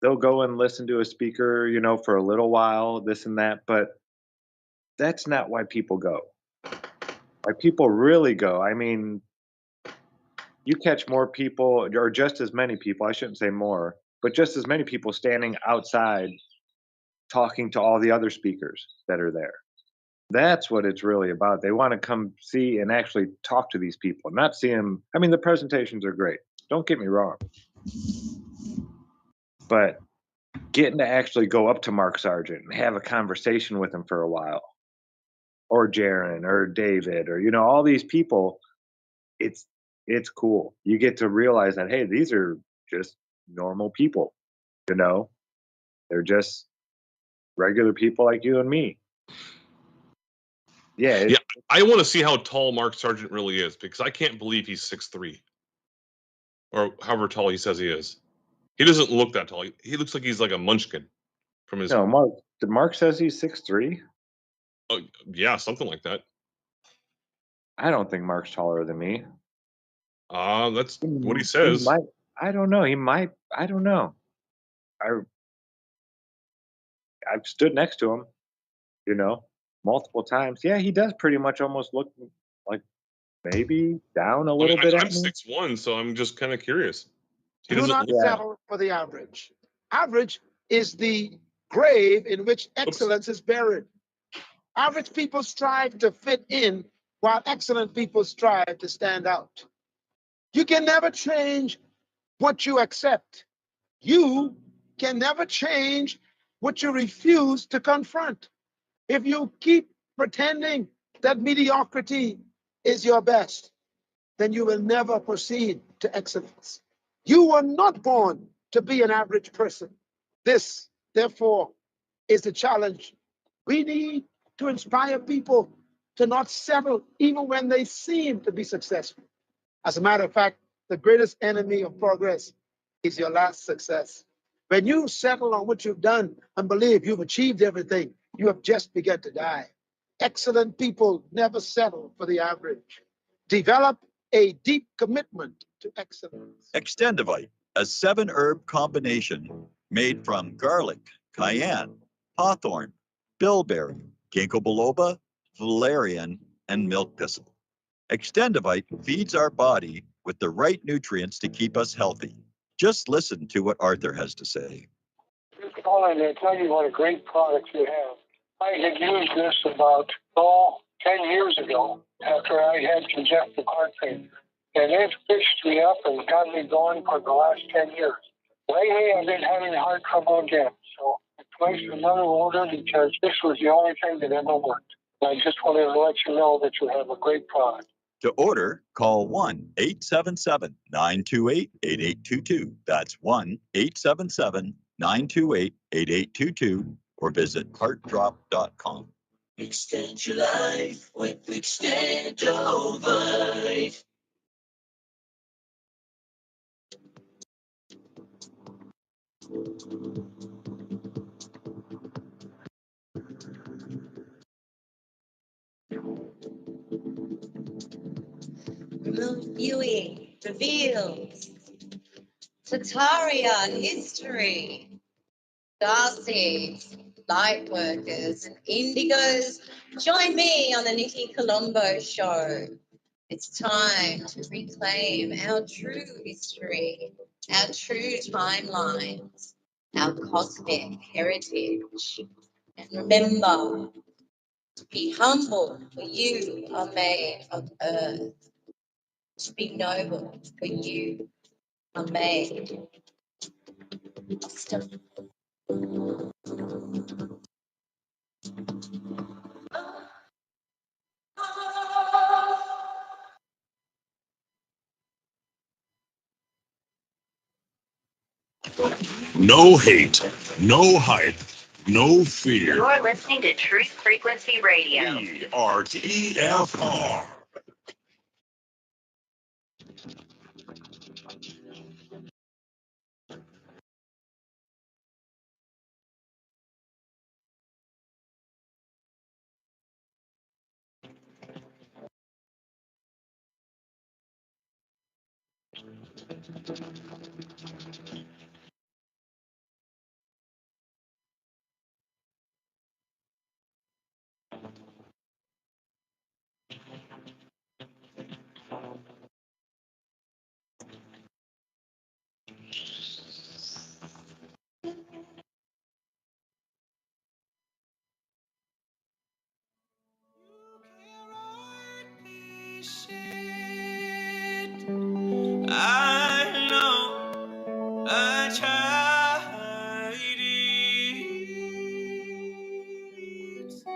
they'll go and listen to a speaker, for a little while, this and that. But that's not why people go. Why people really go, you catch more people, or just as many people, I shouldn't say more, but just as many people standing outside talking to all the other speakers that are there. That's what it's really about. They want to come see and actually talk to these people, not see them. I mean, the presentations are great. Don't get me wrong. But getting to actually go up to Mark Sargent and have a conversation with him for a while, or Jaron, or David, or, all these people, it's cool. You get to realize that, hey, these are just normal people, They're just regular people like you and me. Yeah, I want to see how tall Mark Sargent really is, because I can't believe he's 6'3", or however tall he says he is. He doesn't look that tall. He looks like he's like a munchkin from his. No, Mark says he's 6'3"? Oh, yeah, something like that. I don't think Mark's taller than me. That's what he says. I don't know. He might. I don't know. I've stood next to him, multiple times. Yeah, he does pretty much almost look like maybe down a little bit. I'm 6'1", so I'm just kind of curious. He Do not settle for the average. Average is the grave in which excellence is buried. Average people strive to fit in, while excellent people strive to stand out. You can never change what you accept. You can never change what you refuse to confront. If you keep pretending that mediocrity is your best, then you will never proceed to excellence. You were not born to be an average person. This, therefore, is the challenge. We need to inspire people to not settle even when they seem to be successful. As a matter of fact, the greatest enemy of progress is your last success. When you settle on what you've done and believe you've achieved everything, you have just begun to die. Excellent people never settle for the average. Develop a deep commitment to excellence. Extendivite, a 7-herb combination made from garlic, cayenne, hawthorn, bilberry, ginkgo biloba, valerian, and milk thistle. Extendivite feeds our body with the right nutrients to keep us healthy. Just listen to what Arthur has to say. Just calling to tell you what a great product you have. I had used this about 10 years ago after I had congestive heart failure. And it fixed me up and got me going for the last 10 years. Lately, I've been having heart trouble again. So I placed another order because this was the only thing that ever worked. And I just wanted to let you know that you have a great product. To order, call 1-877-928-8822. That's 1-877-928-8822 or visit heartdrop.com. Extend your life with Extendovite. Remote viewing reveals Tatarian history. Darcy's, Lightworkers, and Indigos. Join me on the Nikki Colombo Show. It's time to reclaim our true history, our true timelines, our cosmic heritage. And remember, to be humble, for you are made of earth. To be noble, for you are made of stone. No hate, no hype, no fear. You're listening to Truth Frequency Radio. We are TFR.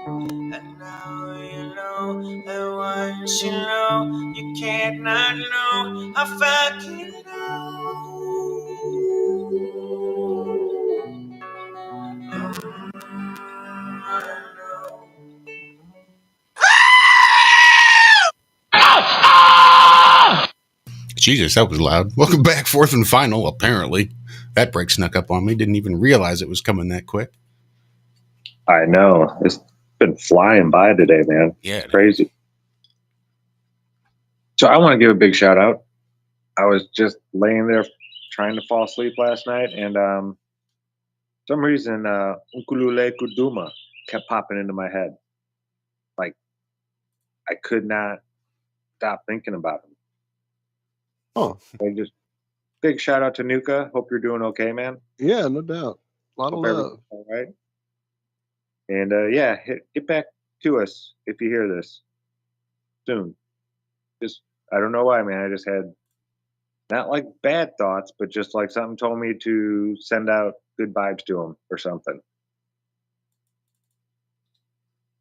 And now you know, and once you know, you can't not know how far can you Jesus, that was loud. Welcome back, fourth and final, apparently. That break snuck up on me. Didn't even realize it was coming that quick. I know. It's been flying by today, man. Yeah. It's crazy. So I want to give a big shout out. I was just laying there trying to fall asleep last night, and some reason Ukulele Kuduma kept popping into my head. Like, I could not stop thinking about him. Oh. So just big shout out to Nuka. Hope you're doing okay, man. Yeah, no doubt. A lot of Hope love. everything's all right. And yeah, get back to us if you hear this soon. Just, I don't know why, man. I just had not like bad thoughts, but just like something told me to send out good vibes to him or something.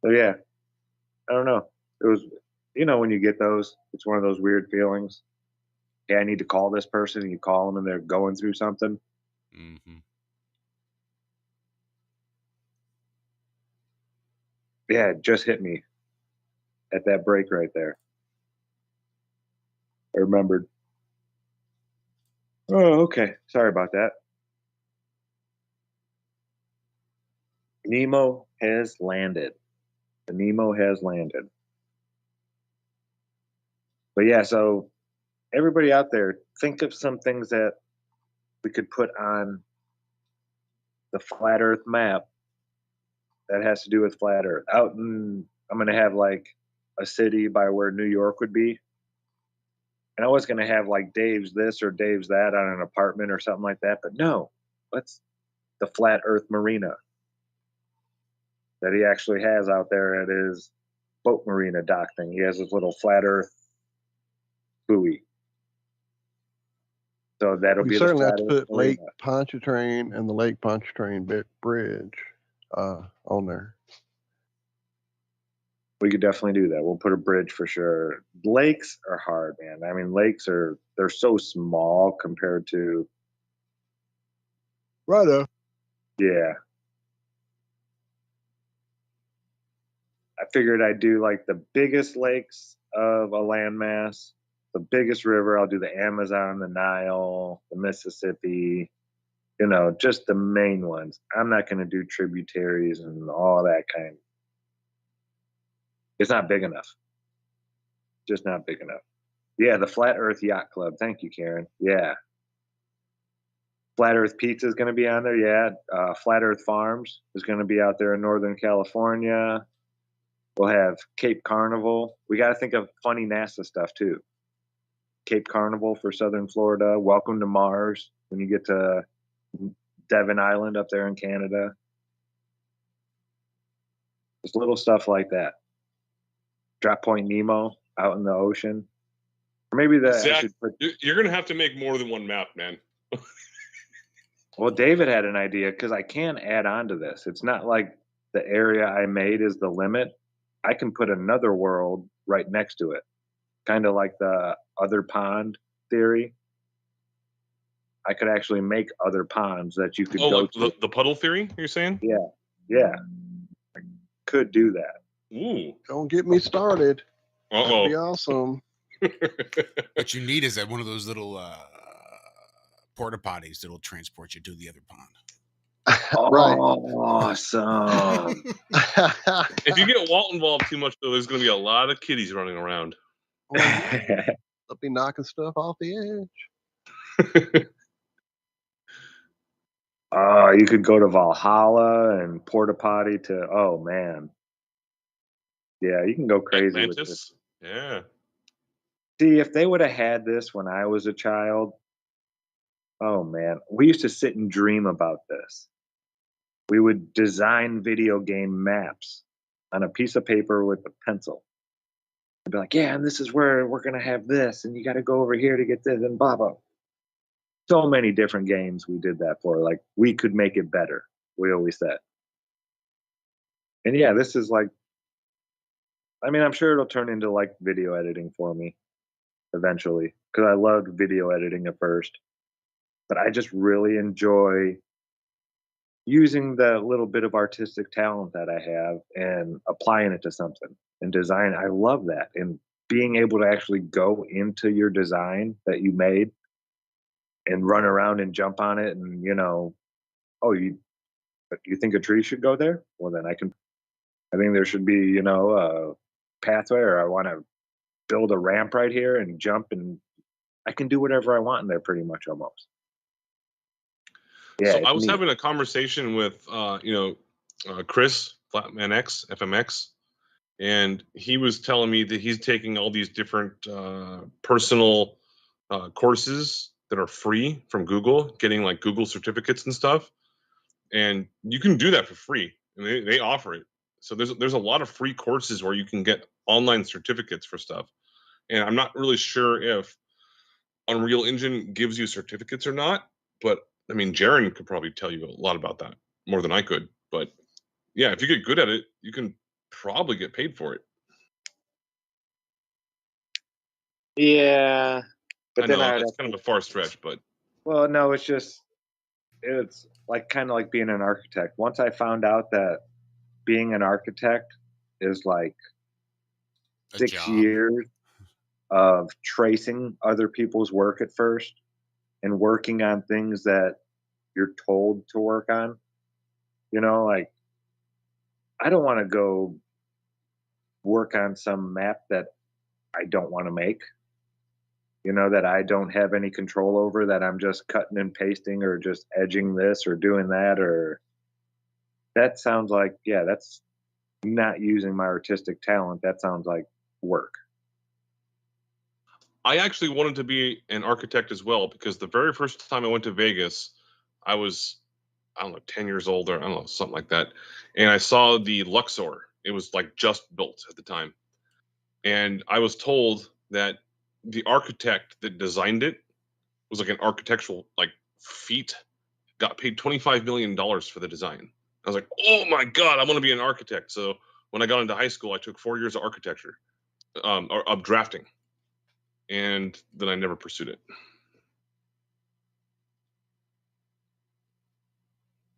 So yeah, I don't know. It was, when you get those, it's one of those weird feelings. Yeah, I need to call this person, and you call them, and they're going through something. Mm-hmm. Yeah, it just hit me at that break right there. I remembered. Oh, okay. Sorry about that. Nemo has landed. The Nemo has landed. But yeah, so everybody out there, think of some things that we could put on the flat Earth map that has to do with flat Earth. I'm going to have like a city by where New York would be. And I was going to have like Dave's this or Dave's that on an apartment or something like that. But no, let's the flat Earth marina that he actually has out there at his boat marina dock thing. He has his little flat Earth buoy. So that'll We be the certainly have flat to Earth put Lake marina. Pontchartrain and the Lake Pontchartrain Bridge on there. We could definitely do that. We'll put a bridge for sure. Lakes are hard, man. I mean, they're so small compared to. Righto. Yeah. I figured I'd do like the biggest lakes of a landmass, the biggest river. I'll do the Amazon, the Nile, the Mississippi, just the main ones. I'm not going to do tributaries and all that kind. It's not big enough. Just not big enough. Yeah, the Flat Earth Yacht Club. Thank you, Karen. Yeah. Flat Earth Pizza is going to be on there. Yeah. Flat Earth Farms is going to be out there in Northern California. We'll have Cape Carnival. We got to think of funny NASA stuff too. Cape Carnival for Southern Florida. Welcome to Mars when you get to Devon Island up there in Canada. Just little stuff like that. Drop Point Nemo out in the ocean. Or maybe Zack, I should put. You're going to have to make more than one map, man. Well, David had an idea because I can add on to this. It's not like the area I made is the limit. I can put another world right next to it, kind of like the other pond theory. I could actually make other ponds that you could go to. The puddle theory, you're saying? Yeah. I could do that. Ooh. Don't get me started. Uh-oh. That'd be awesome. What you need is one of those little porta potties that'll transport you to the other pond. Right. Awesome. If you get Walt involved too much, though, there's going to be a lot of kitties running around. They'll be knocking stuff off the edge. You could go to Valhalla and porta potty to. Oh man. Yeah, you can go crazy Atlantis? with this. Yeah. See, if they would have had this when I was a child, oh man, we used to sit and dream about this. We would design video game maps on a piece of paper with a pencil. I'd be like, yeah, and this is where we're going to have this, and you got to go over here to get this, and blah, blah. So many different games we did that for. Like, we could make it better, we always said. And yeah, this is like, I mean, I'm sure it'll turn into like video editing for me eventually, because I loved video editing at first. But I just really enjoy using the little bit of artistic talent that I have and applying it to something. And design, I love that. And being able to actually go into your design that you made and run around and jump on it and, oh, you think a tree should go there? Well, then I think there should be, a pathway, or I want to build a ramp right here and jump, and I can do whatever I want in there pretty much almost. Yeah, So I was neat. having a conversation with, Chris, Flatman X, FMX, and he was telling me that he's taking all these different personal courses that are free from Google, getting like Google certificates and stuff. And you can do that for free. And they offer it. So there's a lot of free courses where you can get online certificates for stuff. And I'm not really sure if Unreal Engine gives you certificates or not, but I mean, Jaren could probably tell you a lot about that more than I could. But yeah, if you get good at it, you can probably get paid for it. Yeah, but I then know it's kind of a far stretch, but well, no, it's like kind of like being an architect. Once I found out that being an architect is like 6 years of tracing other people's work at first and working on things that you're told to work on. Like, I don't want to go work on some map that I don't want to make, that I don't have any control over, that I'm just cutting and pasting or just edging this or doing that. Or that sounds like, yeah, that's not using my artistic talent. That sounds like work. I actually wanted to be an architect as well, because the very first time I went to Vegas, I was, I don't know, 10 years old, or I don't know, something like that. And I saw the Luxor. It was like just built at the time. And I was told that the architect that designed it was like an architectural feat, got paid $25 million for the design. I was like, oh my God, I want to be an architect. So when I got into high school, I took 4 years of architecture, or of drafting. And then I never pursued it.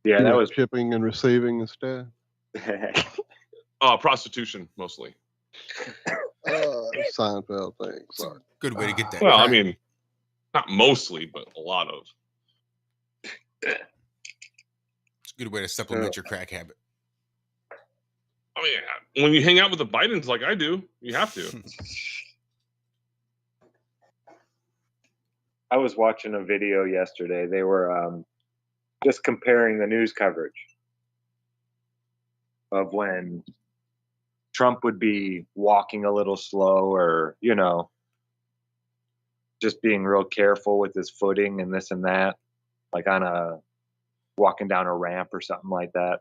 Yeah, that was shipping and receiving and stuff. Prostitution mostly. Seinfeld thing. Sorry. Good way to get that. Well, I mean, not mostly, but a lot of. It's a good way to supplement your crack habit. I mean, when you hang out with the Bidens like I do, you have to. I was watching a video yesterday. They were just comparing the news coverage of when Trump would be walking a little slow, or, just being real careful with his footing and this and that, like walking down a ramp or something like that.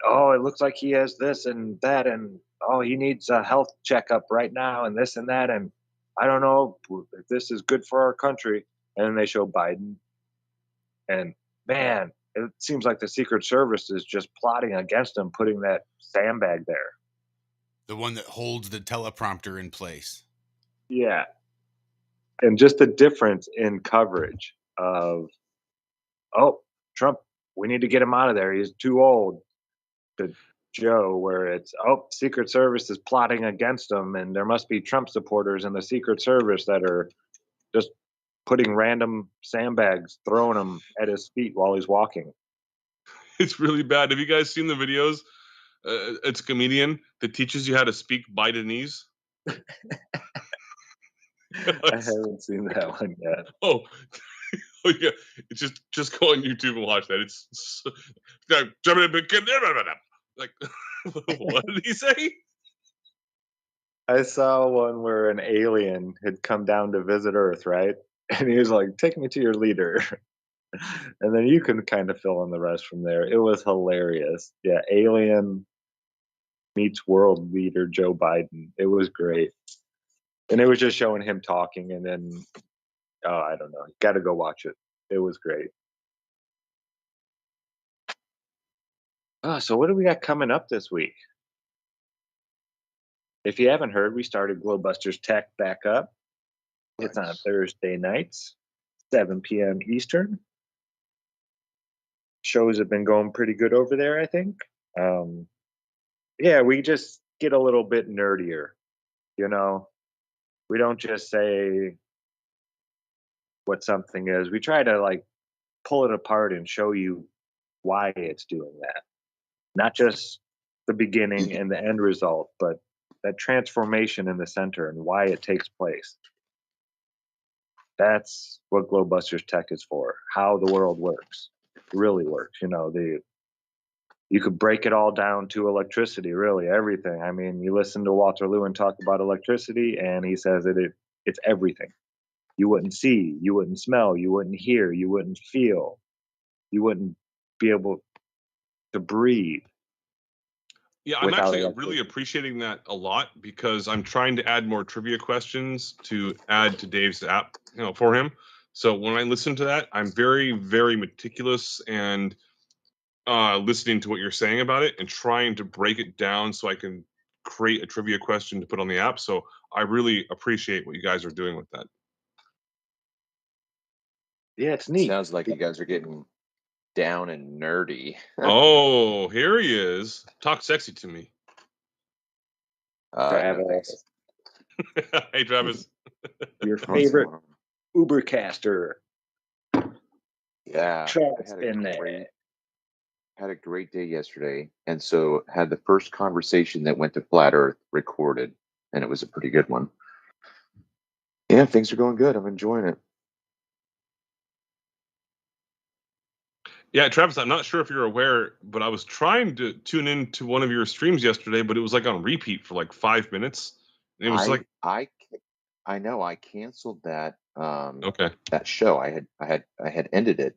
Oh, it looks like he has this and that, and oh, he needs a health checkup right now, and this and that, and I don't know if this is good for our country. And then they show Biden, and man, it seems like the Secret Service is just plotting against him, putting that sandbag there. The one that holds the teleprompter in place. Yeah. And just the difference in coverage of, oh, Trump, we need to get him out of there. He's too old. To Joe, where it's, oh, Secret Service is plotting against him, and there must be Trump supporters in the Secret Service that are just putting random sandbags, throwing them at his feet while he's walking. It's really bad. Have you guys seen the videos? It's a comedian that teaches you how to speak Bidenese. I haven't seen that one yet. Oh yeah, it's just go on YouTube and watch that. It's like, what did he say? I saw one where an alien had come down to visit Earth, right? And he was like, take me to your leader. And then you can kind of fill in the rest from there. It was hilarious. Yeah, alien meets world leader Joe Biden. It was great. And it was just showing him talking, and then, oh, I don't know. You got to go watch it. It was great. Oh, so what do we got coming up this week? If you haven't heard, we started Glowbusters Tech back up. It's on Thursday nights, 7 p.m. Eastern. Shows have been going pretty good over there, I think. Yeah, we just get a little bit nerdier, you know. We don't just say what something is. We try to like pull it apart and show you why it's doing that. Not just the beginning and the end result, but that transformation in the center and why it takes place. That's what Glowbusters Tech is for. How the world works. It really works. You know, you could break it all down to electricity, really, everything. I mean, you listen to Walter Lewin talk about electricity, and he says that it's everything. You wouldn't see, you wouldn't smell, you wouldn't hear, you wouldn't feel, you wouldn't be able to breathe. Yeah, I'm actually really appreciating that a lot because I'm trying to add more trivia questions to add to Dave's app, for him. So when I listen to that, I'm very, very meticulous and listening to what you're saying about it and trying to break it down so I can create a trivia question to put on the app. So I really appreciate what you guys are doing with that. Yeah, it's neat. Sounds like you guys are getting down and nerdy. Oh, here he is. Talk sexy to me. Travis. Hey, Travis. Your favorite Ubercaster. Yeah. Travis been there. Had a great day yesterday, and so had the first conversation that went to Flat Earth recorded, and it was a pretty good one. Yeah, things are going good. I'm enjoying it. Yeah, Travis, I'm not sure if you're aware, but I was trying to tune into one of your streams yesterday, but it was like on repeat for like 5 minutes. And it was I know I canceled that okay. that show. I had ended it,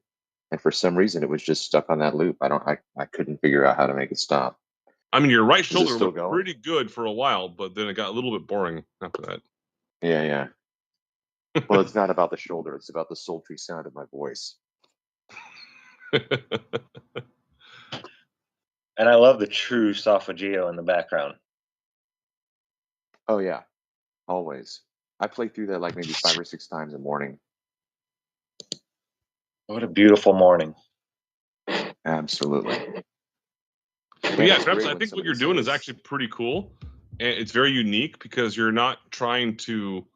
and for some reason it was just stuck on that loop. I couldn't figure out how to make it stop. I mean, your right shoulder still looked going? pretty good for a while, but then it got a little bit boring after that. Yeah. Well, it's not about the shoulder. It's about the sultry sound of my voice. And I love the true Sophageo in the background. Oh yeah, always. I play through that like maybe 5 or 6 times a morning. What a beautiful morning. Absolutely. But yeah, Travis, I think what you're doing is actually pretty cool. And it's very unique because you're not trying to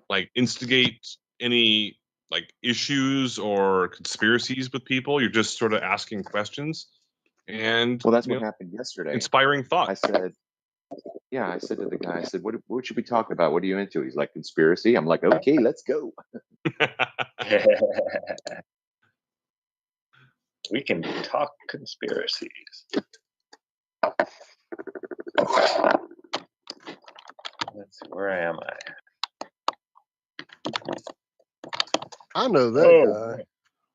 like instigate any like issues or conspiracies with people. You're just sort of asking questions. And well, that's what happened yesterday. Inspiring thought. I said to the guy, I said, what should we talk about? What are you into? He's like, conspiracy. I'm like, okay, let's go. We can talk conspiracies. Let's see, where am I? I know that guy.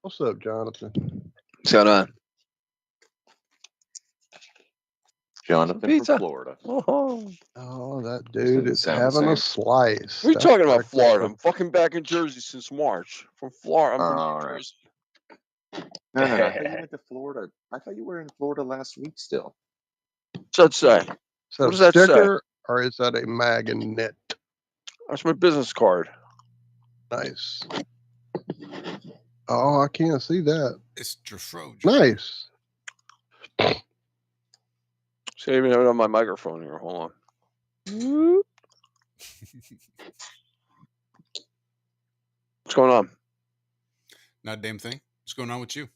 What's up, Jonathan? What's going on? Jonathan from Florida. Oh, that dude is sound the having a same. slice. What are you That's talking about, breakfast. Florida? I'm fucking back in Jersey since March. From Florida, I'm from New Jersey. No. I thought you went to Florida. I thought you were in Florida last week still. What's that say? So What does that say? sticker, or is that a magnet? That's my business card. Nice. Oh, I can't see that. It's Trojan. Nice. See, I even have it on my microphone here. Hold on. What's going on? Not a damn thing. What's going on with you?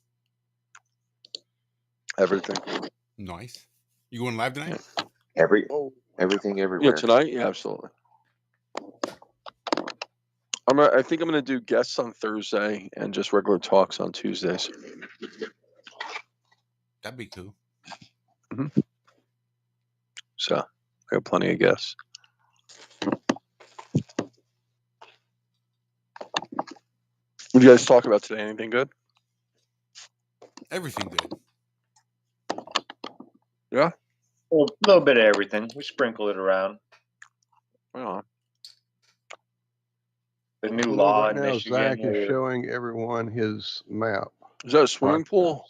Everything. Nice. You going live tonight? Everything everywhere. Yeah, tonight? Yeah, absolutely. I think I'm going to do guests on Thursday and just regular talks on Tuesdays. That'd be cool. Mm-hmm. So, I got plenty of guests. What did you guys talk about today? Anything good? Everything good. Yeah? A little bit of everything. We sprinkle it around. Yeah. The new law in right now, Michigan. Zack is showing everyone his map. Is that a swimming pool?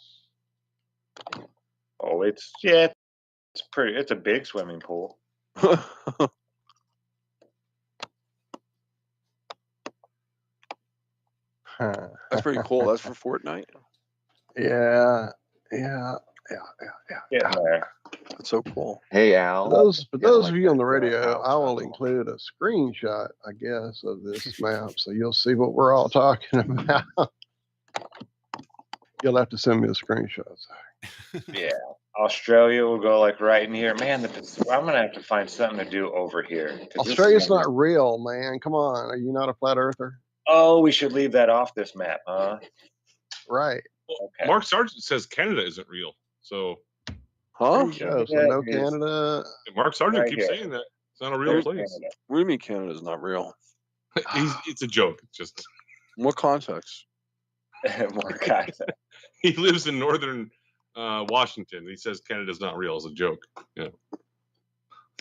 Oh, No, it's pretty. It's a big swimming pool. That's pretty cool. That's for Fortnite. Yeah. Getting there. That's so cool. Hey, Al. For those of you on the radio, I will include a screenshot, I guess, of this map, so you'll see what we're all talking about. You'll have to send me the screenshots. Yeah, Australia will go like right in here. Man, I'm gonna have to find something to do over here. Australia's not real, man. Come on, are you not a flat earther? Oh, we should leave that off this map, huh? Right. Well, Mark Sargent says Canada isn't real. So, there you go. So no Canada. Mark Sargent right keeps here. saying that it's not a real place. What do you mean Canada's not real? It's a joke. It's just what context? What context? He lives in northern Washington. He says Canada's not real as a joke. Yeah.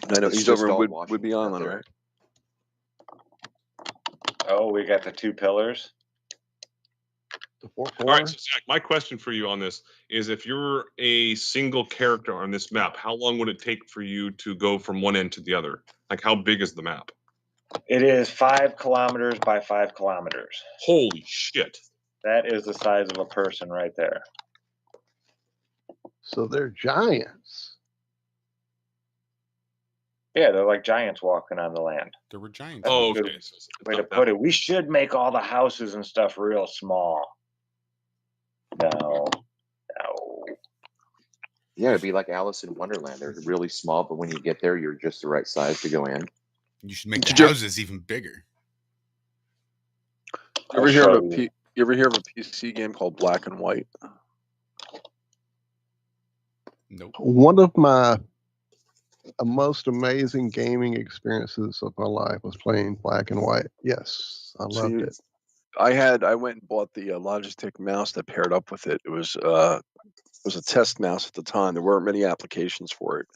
I know he's over in Whidbey Island, right? Oh, we got the 2 pillars. All right, so Zach, my question for you on this is: if you're a single character on this map, how long would it take for you to go from one end to the other? Like, how big is the map? It is 5 kilometers by 5 kilometers. Holy shit! That is the size of a person right there. So they're giants. Yeah, they're like giants walking on the land. There were giants. That's a good way to put it. We should make all the houses and stuff real small. No. Yeah, it'd be like Alice in Wonderland. They're really small, but when you get there, you're just the right size to go in. You should make the houses even bigger. You ever hear of a PC game called Black and White? Nope. One of my most amazing gaming experiences of my life was playing Black and White. Yes, I loved it. I went and bought the Logitech mouse that paired up with it. It was a test mouse at the time. There weren't many applications for it,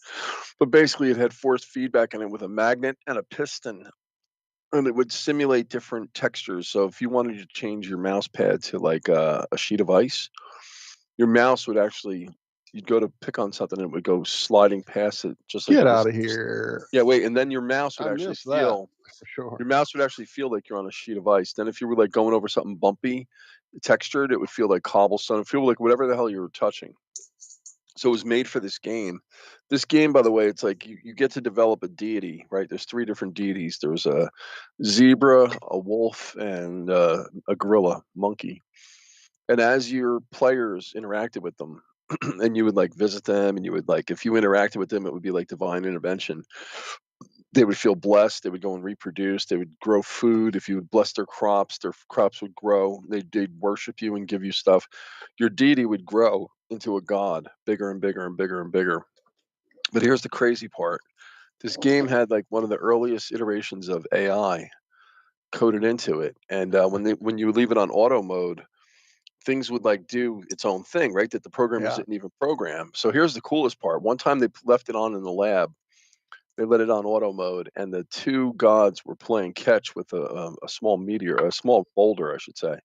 but basically it had force feedback in it with a magnet and a piston, and it would simulate different textures. So if you wanted to change your mouse pad to like a sheet of ice, your mouse would actually, you'd go to pick on something and it would go sliding past it, just like Get out of here. Yeah, wait, and then your mouse would I actually missed that, feel for sure. Your mouse would actually feel like you're on a sheet of ice. Then if you were like going over something bumpy, textured, it would feel like cobblestone. It would feel like whatever the hell you were touching. So it was made for this game. This game, by the way, it's like you get to develop a deity, right? There's 3 different deities. There was a zebra, a wolf, and a gorilla, monkey. And as your players interacted with them, and you would like visit them, and you would like, if you interacted with them, it would be like divine intervention. They would feel blessed. They would go and reproduce. They would grow food. If you would bless their crops would grow. They'd worship you and give you stuff. Your deity would grow into a god, bigger and bigger and bigger and bigger. But here's the crazy part. This game had like one of the earliest iterations of AI coded into it. And when you leave it on auto mode, things would like do its own thing, right? That the programmers didn't even program. So here's the coolest part. One time they left it on in the lab. They let it on auto mode, and the 2 gods were playing catch with a small meteor, a small boulder, I should say.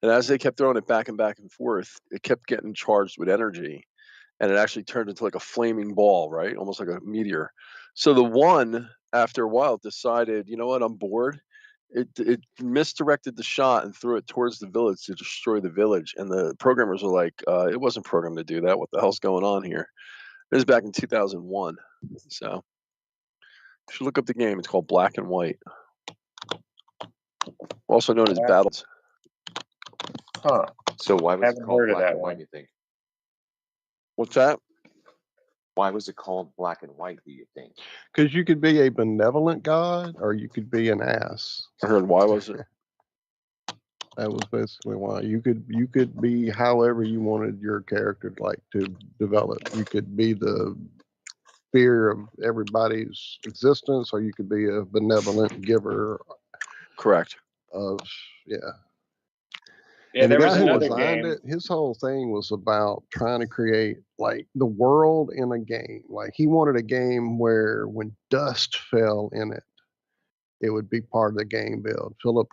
And as they kept throwing it back and forth, it kept getting charged with energy, and it actually turned into like a flaming ball, right? Almost like a meteor. So the one, after a while, decided, you know what, I'm bored. It misdirected the shot and threw it towards the village to destroy the village. And the programmers were like, it wasn't programmed to do that. What the hell's going on here? It was back in 2001. So you should look up the game. It's called Black and White, also known as Battles. Huh. So why was Haven't it called heard of Black that and one. White, you think? What's that? Why was it called Black and White, do you think? Because you could be a benevolent god or you could be an ass. I heard, why was it? That was basically why. You could be however you wanted your character to develop. You could be the fear of everybody's existence, or you could be a benevolent giver. Correct. Yeah, And the there was guy who another designed game. it, his whole thing was about trying to create like the world in a game. Like he wanted a game where when dust fell in it, it would be part of the game build. Philip,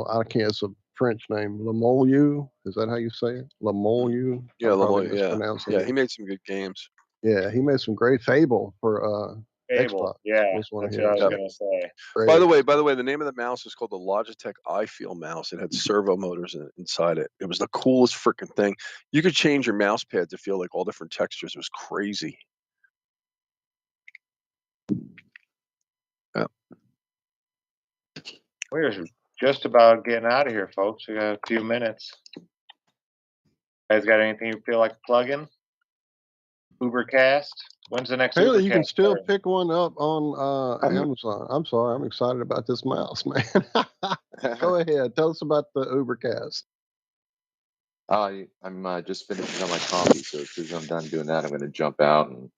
I can't, it's a French name, Lamolieu. Is that how you say it? Lamolieu? Yeah, I'm probably Lemoy, yeah. mispronouncing Yeah, it. he made some good games. Yeah, he made some great Fable for Fable. Xbox. Yeah, Was one of that's what I was his. gonna say. By Great. the way, the name of the mouse is called the Logitech iFeel mouse. It had servo motors inside it. It was the coolest freaking thing. You could change your mouse pad to feel like all different textures. It was crazy. Yeah. We're just about getting out of here, folks. We got a few minutes. Guys, got anything you feel like plugging? Ubercast. When's the next Apparently, Ubercast? you can still starting? pick one up on Amazon. I'm sorry, I'm excited about this mouse, man. Go ahead, tell us about the Ubercast. I'm just finishing on my coffee, so as soon as I'm done doing that, I'm going to jump out and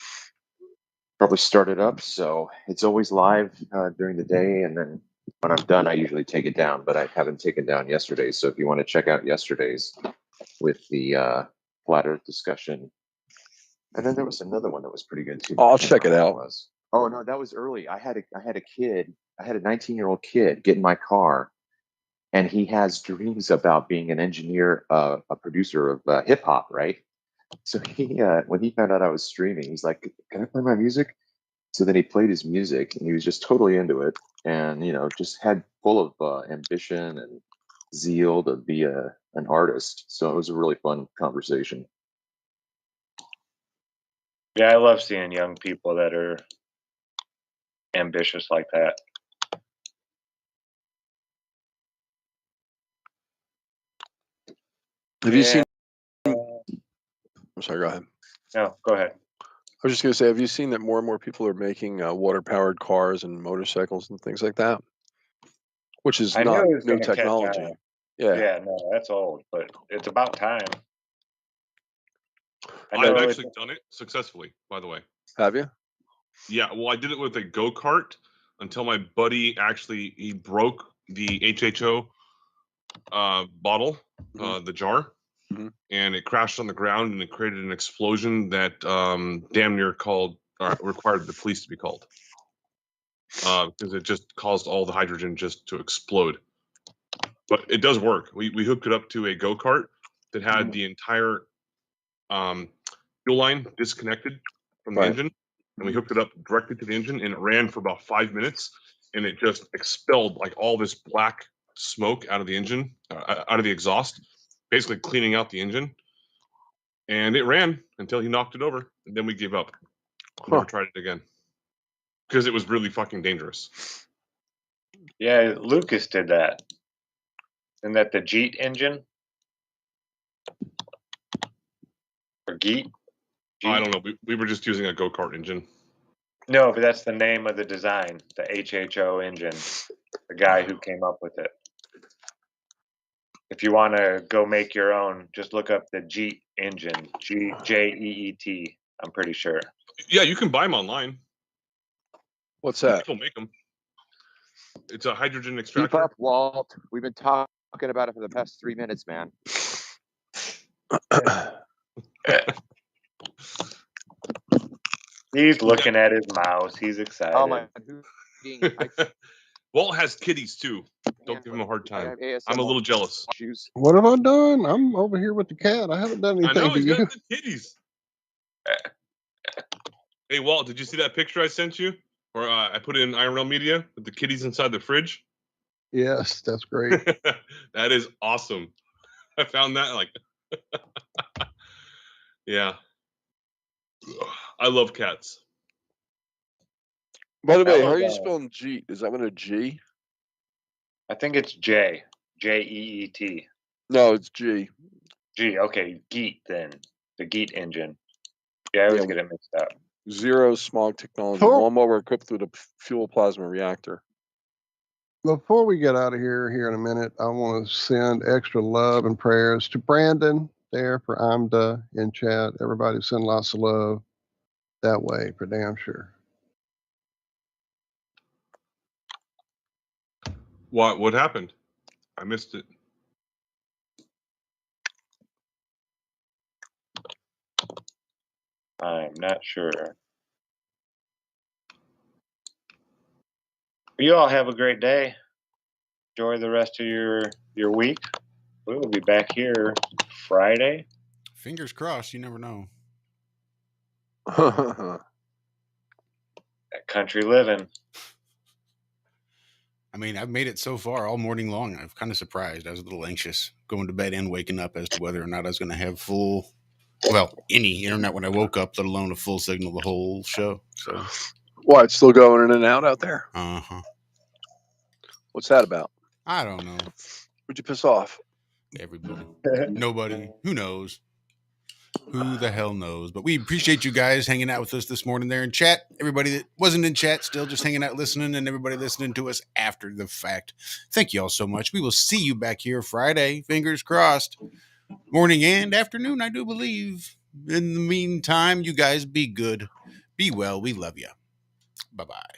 probably start it up. So it's always live during the day, and then when I'm done, I usually take it down. But I haven't taken down yesterday's. So if you want to check out yesterday's with the flat Earth discussion, and then there was another one that was pretty good too. I'll check it out. Oh no, that was early. I had a kid. I had a 19-year-old kid get in my car, and he has dreams about being an engineer, a producer of hip hop, right? So he, when he found out I was streaming, he's like, "Can I play my music?" So then he played his music, and he was just totally into it, and just had full of ambition and zeal to be an artist. So it was a really fun conversation. Yeah, I love seeing young people that are ambitious like that. Have you seen? I'm sorry. Go ahead. No, go ahead. I was just going to say, have you seen that more and more people are making water-powered cars and motorcycles and things like that? Which is I knew not it was new going to catch technology. on. Yeah. Yeah, no, that's old, but it's about time. I've actually done it successfully, by the way. Have you? Yeah, well, I did it with a go-kart until my buddy he broke the HHO bottle, the jar, and it crashed on the ground, and it created an explosion that damn near required the police to be called because it just caused all the hydrogen just to explode. But it does work. We hooked it up to a go-kart that had the entire fuel line disconnected from the engine, and we hooked it up directly to the engine, and it ran for about 5 minutes, and it just expelled like all this black smoke out of the engine, out of the exhaust, basically cleaning out the engine. And it ran until he knocked it over, and then we gave up. Never tried it again because it was really fucking dangerous. Yeah, Lucas did that. Isn't that the Jeet engine? Or Geet? I don't know. We were just using a go-kart engine. No, but that's the name of the design, the HHO engine. The guy who came up with it. If you want to go make your own, just look up the Jeet engine. Jeet. I'm pretty sure. Yeah, you can buy them online. What's that? People make them. It's a hydrogen Keep extractor. up, Walt. We've been talking about it for the past 3 minutes, man. He's looking at his mouse. He's excited. Oh my! Walt has kitties too. Don't give him a hard time. I'm a little jealous. What have I done? I'm over here with the cat. I haven't done I anything know to he's you. got the kitties. Hey Walt, did you see that picture I sent you? Or I put it in Ironworx Media with the kitties inside the fridge? Yes, that's great. That is awesome. I found that yeah. I love cats. By the way, how are you was, spelling Jeet? Is that one a G? I think it's J. Jeet. No, it's G. G. Okay, Geet then. The Geet engine. Yeah, I always get it mixed up. Zero smog technology. Cool. Lawnmower equipped with a fuel plasma reactor. Before we get out of here in a minute, I want to send extra love and prayers to Brandon there for Amda in chat. Everybody send lots of love that way for damn sure. What happened? I missed it. I'm not sure. You all have a great day. Enjoy the rest of your week. We will be back here Friday. Fingers crossed. You never know. That country living. I mean, I've made it so far all morning long. I'm kind of surprised. I was a little anxious going to bed and waking up as to whether or not I was going to have any internet when I woke up, let alone a full signal the whole show. So, Why, it's still going in and out there? Uh-huh. What's that about? I don't know. Who'd you piss off? Everybody. Nobody. Who knows? Who the hell knows? But we appreciate you guys hanging out with us this morning there in chat. Everybody that wasn't in chat still just hanging out listening, and everybody listening to us after the fact. Thank you all so much. We will see you back here Friday. Fingers crossed. Morning and afternoon, I do believe. In the meantime, you guys be good. Be well. We love you. Bye-bye.